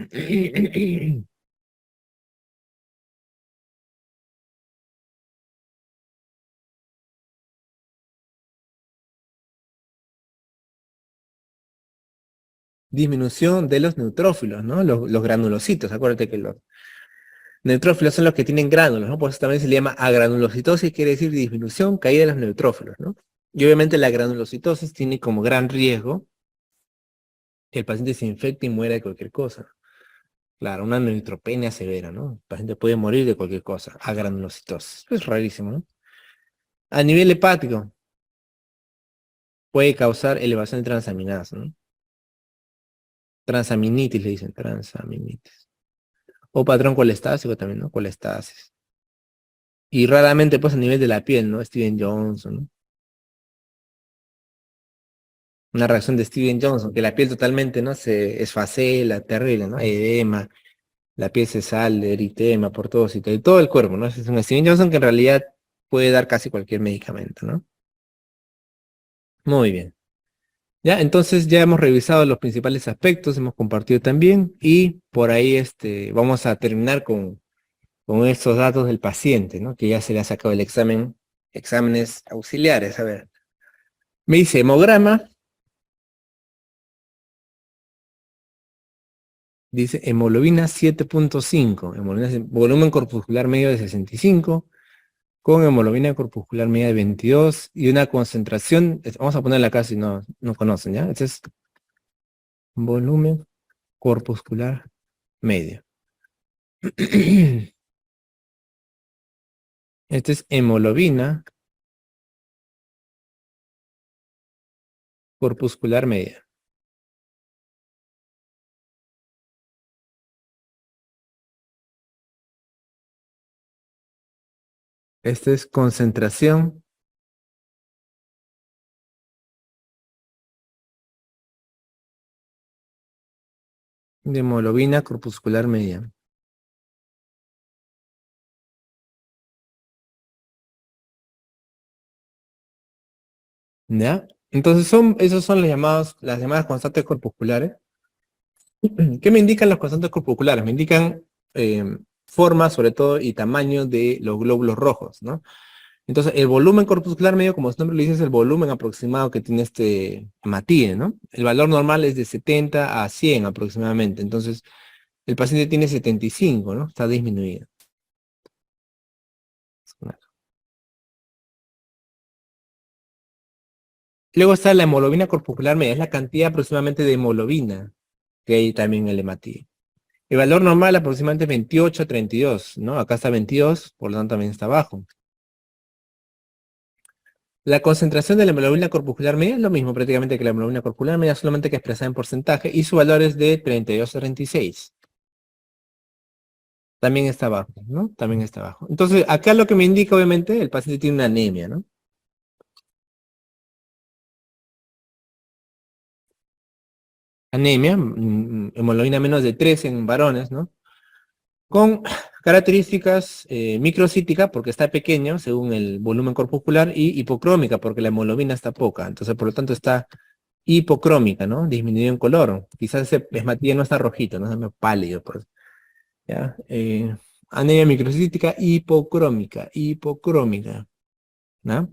Disminución de los neutrófilos, ¿no? Los granulocitos. Acuérdate que los neutrófilos son los que tienen gránulos, ¿no? Por eso también se le llama agranulocitosis, quiere decir disminución, caída de los neutrófilos, ¿no? Y obviamente la granulocitosis tiene como gran riesgo que el paciente se infecte y muera de cualquier cosa. Claro, una neutropenia severa, ¿no? El paciente puede morir de cualquier cosa, agranulocitosis. Es rarísimo, ¿no? A nivel hepático, puede causar elevación de transaminadas, ¿no? Transaminitis le dicen, transaminitis. O patrón colestásico también, ¿no? Colestasis. Y raramente, pues, a nivel de la piel, ¿no? Steven Johnson, ¿no? Una reacción de Steven Johnson, que la piel totalmente, ¿no? Se esfacela, terrible, ¿no? Edema, la piel se sale, eritema, por todo sitio, y todo el cuerpo, ¿no? Es un Steven Johnson que en realidad puede dar casi cualquier medicamento, ¿no? Muy bien. Ya, entonces ya hemos revisado los principales aspectos, hemos compartido también, y por ahí vamos a terminar con estos datos del paciente, ¿no? Que ya se le ha sacado el examen, exámenes auxiliares. A ver, me dice hemograma, dice hemoglobina 7.5, volumen corpuscular medio de 65, con hemoglobina corpuscular media de 22 y una concentración, vamos a ponerla acá si no conocen, ¿ya? Este es volumen corpuscular medio. Este es hemoglobina corpuscular media. Este es concentración de hemoglobina corpuscular media. ¿Ya? Entonces esos son las llamadas constantes corpusculares. ¿Qué me indican los constantes corpusculares? Me indican forma, sobre todo, y tamaño de los glóbulos rojos, ¿no? Entonces, el volumen corpuscular medio, como su nombre lo dice, es el volumen aproximado que tiene este hematine, ¿no? El valor normal es de 70 a 100 aproximadamente. Entonces, el paciente tiene 75, ¿no? Está disminuido. Luego está la hemoglobina corpuscular media, es la cantidad aproximadamente de hemoglobina que hay también en el hematine. El valor normal aproximadamente es 28 a 32, ¿no? Acá está 22, por lo tanto también está bajo. La concentración de la hemoglobina corpuscular media es lo mismo prácticamente que la hemoglobina corpuscular media, solamente que expresada en porcentaje, y su valor es de 32 a 36. También está bajo, ¿no? También está bajo. Entonces, acá lo que me indica, obviamente, el paciente tiene una anemia, ¿no? Anemia, hemoglobina menos de 3 en varones, ¿no? Con características microcítica, porque está pequeño, según el volumen corpuscular, y hipocrómica, porque la hemoglobina está poca. Entonces, por lo tanto, está hipocrómica, ¿no? Disminuido en color. Quizás ese esmatía no está rojito, no está medio pálido, por eso. ¿Ya? Anemia microcítica hipocrómica, ¿no?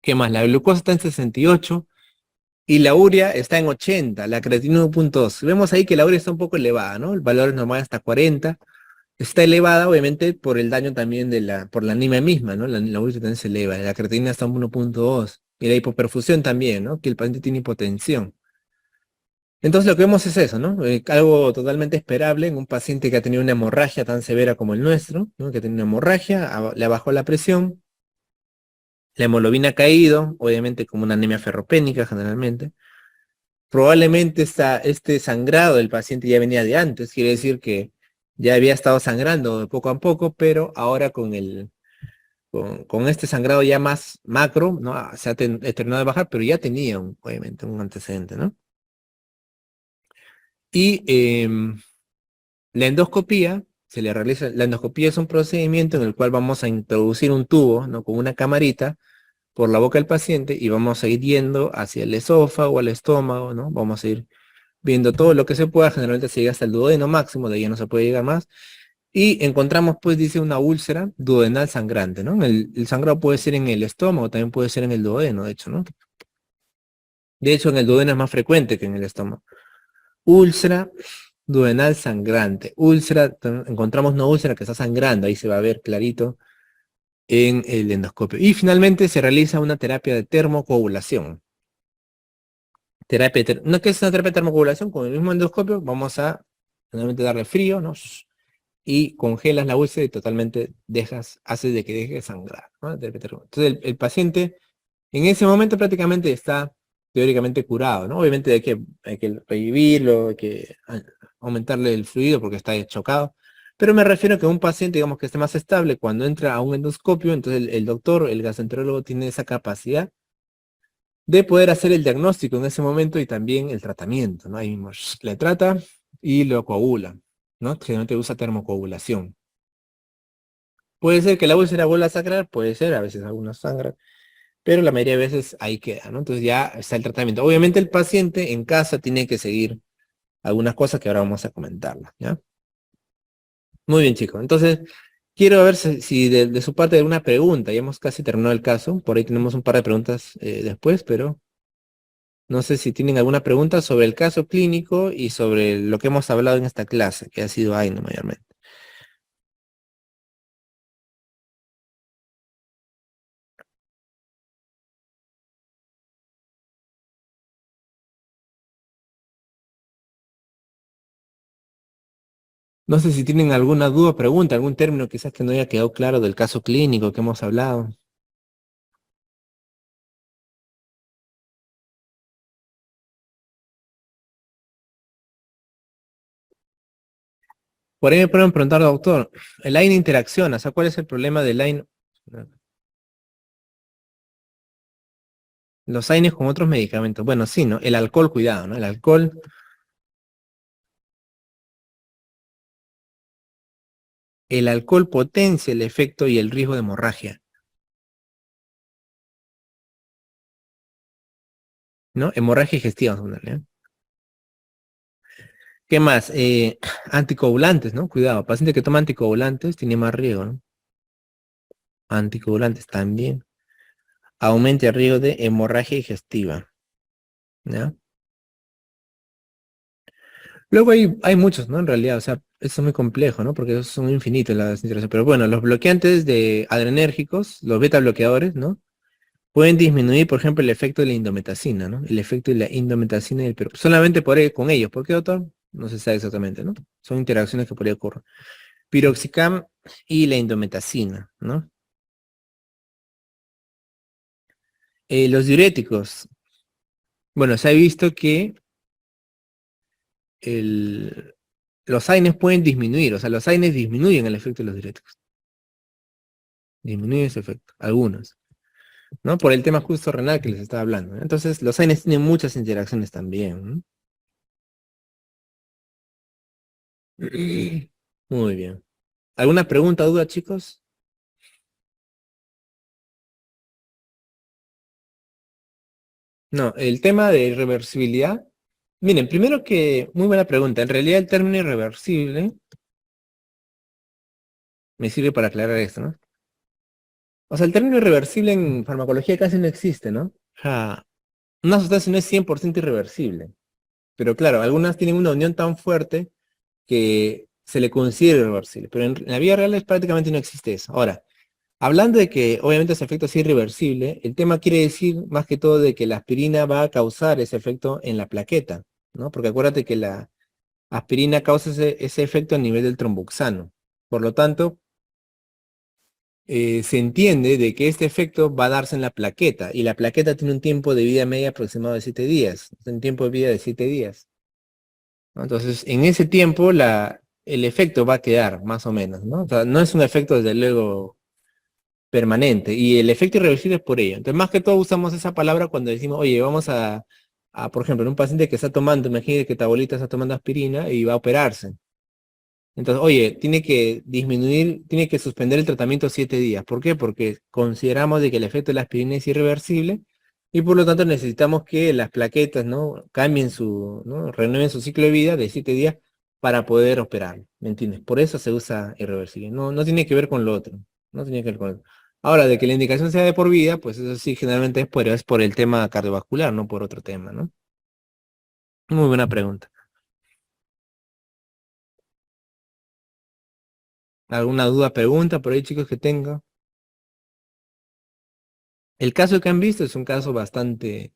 ¿Qué más? La glucosa está en 68 y la urea está en 80, la creatinina 1.2. Vemos ahí que la urea está un poco elevada, ¿no? El valor es normal hasta 40. Está elevada, obviamente, por el daño también por la anemia misma, ¿no? La urea también se eleva, la creatinina está en 1.2. Y la hipoperfusión también, ¿no? Que el paciente tiene hipotensión. Entonces lo que vemos es eso, ¿no? Algo totalmente esperable en un paciente que ha tenido una hemorragia tan severa como el nuestro, ¿no? Que tiene una hemorragia, le bajó la presión, la hemoglobina ha caído, obviamente como una anemia ferropénica generalmente. Probablemente este sangrado del paciente ya venía de antes, quiere decir que ya había estado sangrando de poco a poco, pero ahora con este sangrado ya más macro, ¿no? Se ha terminado de bajar, pero ya tenía obviamente un antecedente, ¿no? Y la endoscopía, la endoscopía es un procedimiento en el cual vamos a introducir un tubo, ¿no? Con una camarita por la boca del paciente y vamos a ir yendo hacia el esófago, al estómago, ¿no? Vamos a ir viendo todo lo que se pueda, generalmente se llega hasta el duodeno máximo, de ahí ya no se puede llegar más, y encontramos, pues, dice una úlcera duodenal sangrante, ¿no? El sangrado puede ser en el estómago, también puede ser en el duodeno, de hecho, ¿no? De hecho, en el duodeno es más frecuente que en el estómago. Úlcera duodenal sangrante. Úlcera, encontramos una úlcera que está sangrando, ahí se va a ver clarito en el endoscopio. Y finalmente se realiza una terapia de termocoagulación. ¿No que es una terapia de termocoagulación? Con el mismo endoscopio vamos a finalmente darle frío, ¿no? Y congelas la úlcera y totalmente haces de que deje de sangrar, ¿no? Entonces el paciente en ese momento prácticamente está teóricamente curado, ¿no? Obviamente hay que revivirlo, hay que aumentarle el fluido porque está chocado. Pero me refiero a que un paciente, digamos, que esté más estable, cuando entra a un endoscopio, entonces el doctor, el gastroenterólogo, tiene esa capacidad de poder hacer el diagnóstico en ese momento y también el tratamiento, ¿no? Ahí mismo le trata y lo coagula, ¿no? Generalmente usa termocoagulación. Puede ser que la úlcera vuelva a sangrar, puede ser, a veces algunos sangran, pero la mayoría de veces ahí queda, ¿no? Entonces ya está el tratamiento. Obviamente el paciente en casa tiene que seguir algunas cosas que ahora vamos a comentarlas, ¿ya? Muy bien, chicos. Entonces, quiero ver si de su parte hay alguna pregunta. Ya hemos casi terminado el caso. Por ahí tenemos un par de preguntas después, pero no sé si tienen alguna pregunta sobre el caso clínico y sobre lo que hemos hablado en esta clase, que ha sido AINO mayormente. No sé si tienen alguna duda, pregunta, algún término quizás que no haya quedado claro del caso clínico que hemos hablado. Por ahí me pueden preguntar, doctor, el AINE interacciona, o sea, ¿cuál es el problema del AINE? Los AINES con otros medicamentos. Bueno, sí, ¿no? El alcohol, cuidado, ¿no? El alcohol potencia el efecto y el riesgo de hemorragia, ¿no? Hemorragia digestiva, vamos a ponerle, ¿eh? ¿Qué más? Anticoagulantes, ¿no? Cuidado, paciente que toma anticoagulantes tiene más riesgo, ¿no? Anticoagulantes también. Aumenta el riesgo de hemorragia digestiva, ¿ya? Luego hay muchos, ¿no? En realidad, o sea, eso es muy complejo, ¿no? Porque son infinitos las interacciones. Pero bueno, los bloqueantes de adrenérgicos, los beta bloqueadores, ¿no? Pueden disminuir, por ejemplo, el efecto de la indometacina, ¿no? El efecto de la indometacina y el solamente con ellos. ¿Por qué, doctor? No se sabe exactamente, ¿no? Son interacciones que por ahí ocurren. Piroxicam y la indometacina, ¿no? Los diuréticos. Bueno, se ha visto que el- los AINES pueden disminuir, o sea, los AINES disminuyen el efecto de los diuréticos. Disminuyen ese efecto, algunos, ¿no? Por el tema justo renal que les estaba hablando, ¿no? Entonces, los AINES tienen muchas interacciones también, ¿no? Muy bien. ¿Alguna pregunta, duda, chicos? No, el tema de irreversibilidad. Miren, primero que, muy buena pregunta. En realidad el término irreversible me sirve para aclarar esto, ¿no? O sea, el término irreversible en farmacología casi no existe, ¿no? O sea, una sustancia no es 100% irreversible. Pero claro, algunas tienen una unión tan fuerte que se le considera irreversible. Pero en la vida real prácticamente no existe eso. Ahora, hablando de que obviamente ese efecto es irreversible, el tema quiere decir más que todo de que la aspirina va a causar ese efecto en la plaqueta. ¿no? Porque acuérdate que la aspirina causa ese efecto a nivel del tromboxano. Por lo tanto, se entiende de que este efecto va a darse en la plaqueta, y la plaqueta tiene un tiempo de vida media aproximado de 7 días, un tiempo de vida de 7 días, ¿no? Entonces, en ese tiempo, el efecto va a quedar, más o menos, ¿no? O sea, no es un efecto, desde luego, permanente, y el efecto irreversible es por ello. Entonces, más que todo usamos esa palabra cuando decimos, oye, vamos por ejemplo, en un paciente que está tomando, imagínate que tu abuelita está tomando aspirina y va a operarse. Entonces, oye, tiene que disminuir, tiene que suspender el tratamiento 7 días. ¿Por qué? Porque consideramos de que el efecto de la aspirina es irreversible y por lo tanto necesitamos que las plaquetas, ¿no? Cambien ¿no? Renueven su ciclo de vida de 7 días para poder operar. ¿Me entiendes? Por eso se usa irreversible. No, no tiene que ver con lo otro. No tiene que ver con lo otro. Ahora, de que la indicación sea de por vida, pues eso sí, generalmente es por el tema cardiovascular, no por otro tema, ¿no? Muy buena pregunta. ¿Alguna duda, pregunta por ahí, chicos, que tenga? El caso que han visto es un caso bastante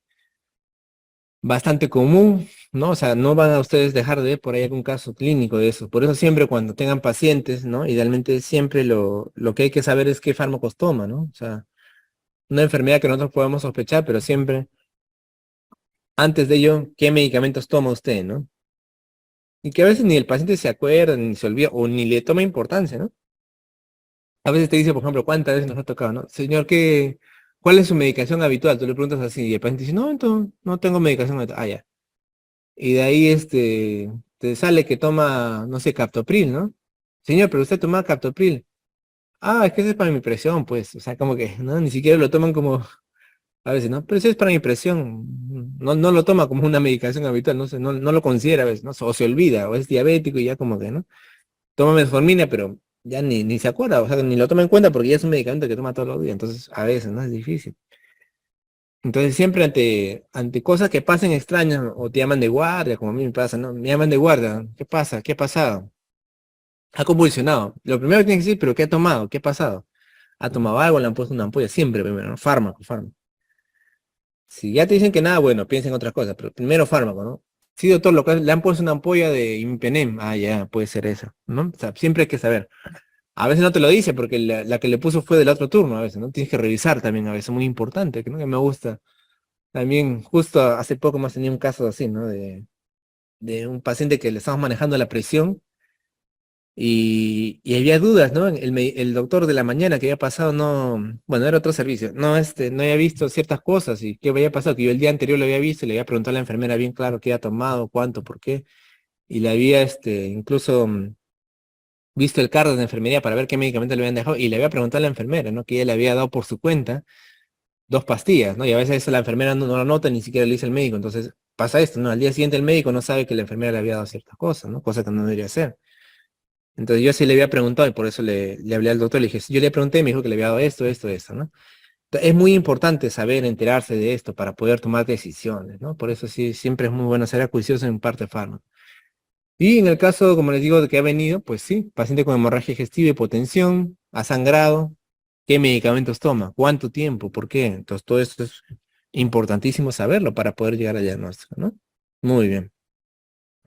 común, ¿no? O sea, no van a ustedes dejar de ver por ahí algún caso clínico de eso. Por eso siempre cuando tengan pacientes, ¿no? Idealmente siempre lo que hay que saber es qué fármacos toma, ¿no? O sea, una enfermedad que nosotros podemos sospechar, pero siempre, antes de ello, ¿qué medicamentos toma usted, ¿no? Y que a veces ni el paciente se acuerda, ni se olvida, o ni le toma importancia, ¿no? A veces te dice, por ejemplo, ¿cuántas veces nos ha tocado, no? Señor, ¿cuál es su medicación habitual? Tú le preguntas así, y el paciente dice, no, entonces, no tengo medicación habitual. Ah, ya. Y de ahí te sale que toma, no sé, captopril, ¿no? Señor, pero usted toma captopril. Ah, es que ese es para mi presión, pues. O sea, como que, ¿no? Ni siquiera lo toman como, a veces, ¿no? Pero ese es para mi presión. No, no lo toma como una medicación habitual, no sé, no lo considera a veces, ¿no? O se olvida, o es diabético y ya como que, ¿no? Toma metformina, pero ya ni se acuerda, o sea, ni lo toma en cuenta porque ya es un medicamento que toma todos los días. Entonces, a veces, ¿no? Es difícil. Entonces siempre ante cosas que pasen extrañas o te llaman de guardia, como a mí me pasa, ¿no? Me llaman de guardia. ¿Qué pasa? ¿Qué ha pasado? Ha convulsionado. Lo primero que tienes que decir, ¿pero qué ha tomado? ¿Qué ha pasado? ¿Ha tomado algo? ¿Le han puesto una ampolla? Siempre primero, ¿no? Fármaco. Si ya te dicen que nada, bueno, piensa en otras cosas, pero primero fármaco, ¿no? Sí, doctor, le han puesto una ampolla de impenem. Ah, ya, puede ser eso, ¿no? O sea, siempre hay que saber. A veces no te lo dice porque la que le puso fue del otro turno, a veces, ¿no? Tienes que revisar también, a veces, muy importante, que, ¿no? Que me gusta. También justo hace poco más tenía un caso así, ¿no? De un paciente que le estamos manejando la presión y había dudas, ¿no? El doctor de la mañana que había pasado no, bueno, era otro servicio, no había visto ciertas cosas y qué había pasado, que yo el día anterior lo había visto y le había preguntado a la enfermera bien claro qué había tomado, cuánto, por qué, y le había incluso visto el cargo de enfermería para ver qué medicamento le habían dejado y le había preguntado a la enfermera, ¿no? Que ella le había dado por su cuenta 2 pastillas, ¿no? Y a veces eso la enfermera no lo nota, ni siquiera le dice el médico. Entonces pasa esto, ¿no? Al día siguiente el médico no sabe que la enfermera le había dado ciertas cosas, ¿no? Cosa que no debería hacer. Entonces yo sí le había preguntado y por eso le hablé al doctor, le dije, yo le pregunté, me dijo que le había dado esto, ¿no? Entonces, es muy importante saber, enterarse de esto para poder tomar decisiones, ¿no? Por eso sí, siempre es muy bueno ser acuicioso en parte fármaco. Y en el caso, como les digo, de que ha venido, pues sí, paciente con hemorragia digestiva, hipotensión, ha sangrado, ¿qué medicamentos toma? ¿Cuánto tiempo? ¿Por qué? Entonces todo esto es importantísimo saberlo para poder llegar al diagnóstico, ¿no? Muy bien.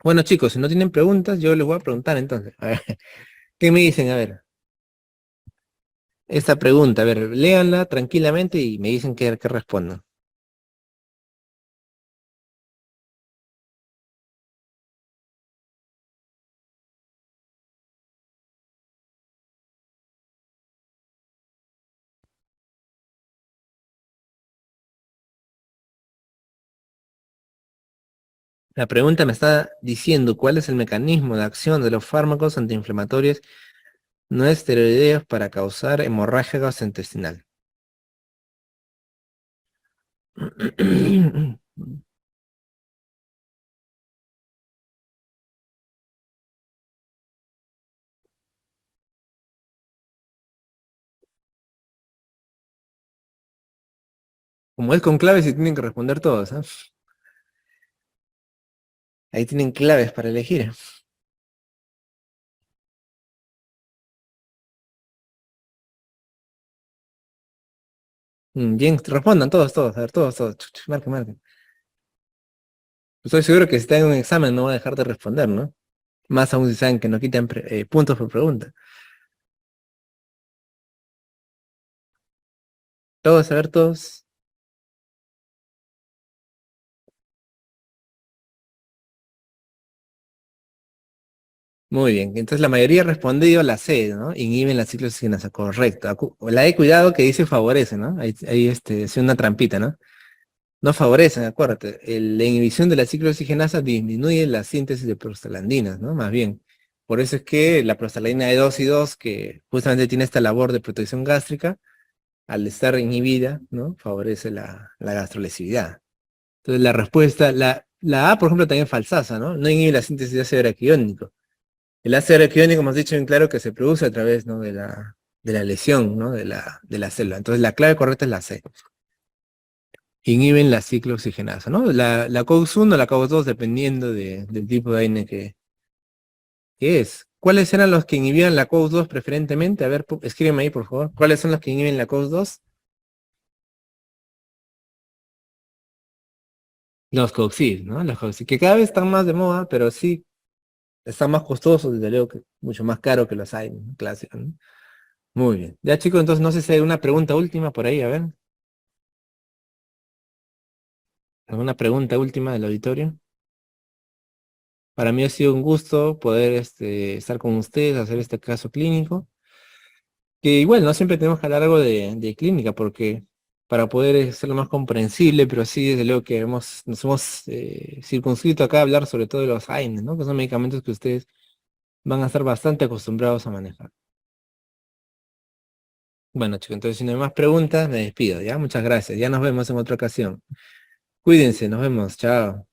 Bueno, chicos, si no tienen preguntas, yo les voy a preguntar entonces. A ver, ¿qué me dicen? A ver, esta pregunta, a ver, léanla tranquilamente y me dicen qué respondo. La pregunta me está diciendo cuál es el mecanismo de acción de los fármacos antiinflamatorios no esteroideos para causar hemorragia gastrointestinal. Como es con claves y tienen que responder todos, ¿ah? Ahí tienen claves para elegir. Bien, respondan todos, a ver, todos. Marquen. Estoy seguro que si está en un examen no va a dejar de responder, ¿no? Más aún si saben que no quitan puntos por pregunta. Todos, a ver, todos. Muy bien. Entonces la mayoría ha respondido la C, ¿no? Inhiben la ciclooxigenasa. Correcto. La he cuidado que dice favorece, ¿no? Ahí es una trampita, ¿no? No favorecen, acuérdate. La inhibición de la ciclooxigenasa disminuye la síntesis de prostaglandinas, ¿no? Más bien. Por eso es que la prostaglandina E2 y 2, que justamente tiene esta labor de protección gástrica, al estar inhibida, ¿no? Favorece la gastrolesividad. Entonces la respuesta, la A, por ejemplo, también falsaza, ¿no? No inhibe la síntesis de ácido araquidónico. El ácido araquidónico hemos dicho bien claro que se produce a través, ¿no? de la lesión, ¿no? de la célula. Entonces la clave correcta es la C. Inhiben la ciclooxigenasa, ¿no? La COX-1 o la COX-2, dependiendo del tipo de AINE que es. ¿Cuáles eran los que inhibían la COX-2 preferentemente? A ver, escríbeme ahí, por favor. ¿Cuáles son los que inhiben la COX-2? Los COX-6, ¿no? Los COX-6, que cada vez están más de moda, pero sí están más costosos, desde luego, que mucho más caro que los AINE, ¿no? Clásicos, ¿no? Muy bien. Ya, chicos, entonces no sé si hay una pregunta última por ahí, a ver. ¿Alguna pregunta última del auditorio? Para mí ha sido un gusto poder estar con ustedes, hacer este caso clínico. Que igual no siempre tenemos que hablar algo de clínica, porque para poder hacerlo más comprensible, pero sí, desde luego que nos hemos circunscrito acá a hablar sobre todo de los AINES, ¿no? Que son medicamentos que ustedes van a estar bastante acostumbrados a manejar. Bueno, chicos, entonces si no hay más preguntas, me despido, ¿ya? Muchas gracias. Ya nos vemos en otra ocasión. Cuídense, nos vemos. Chao.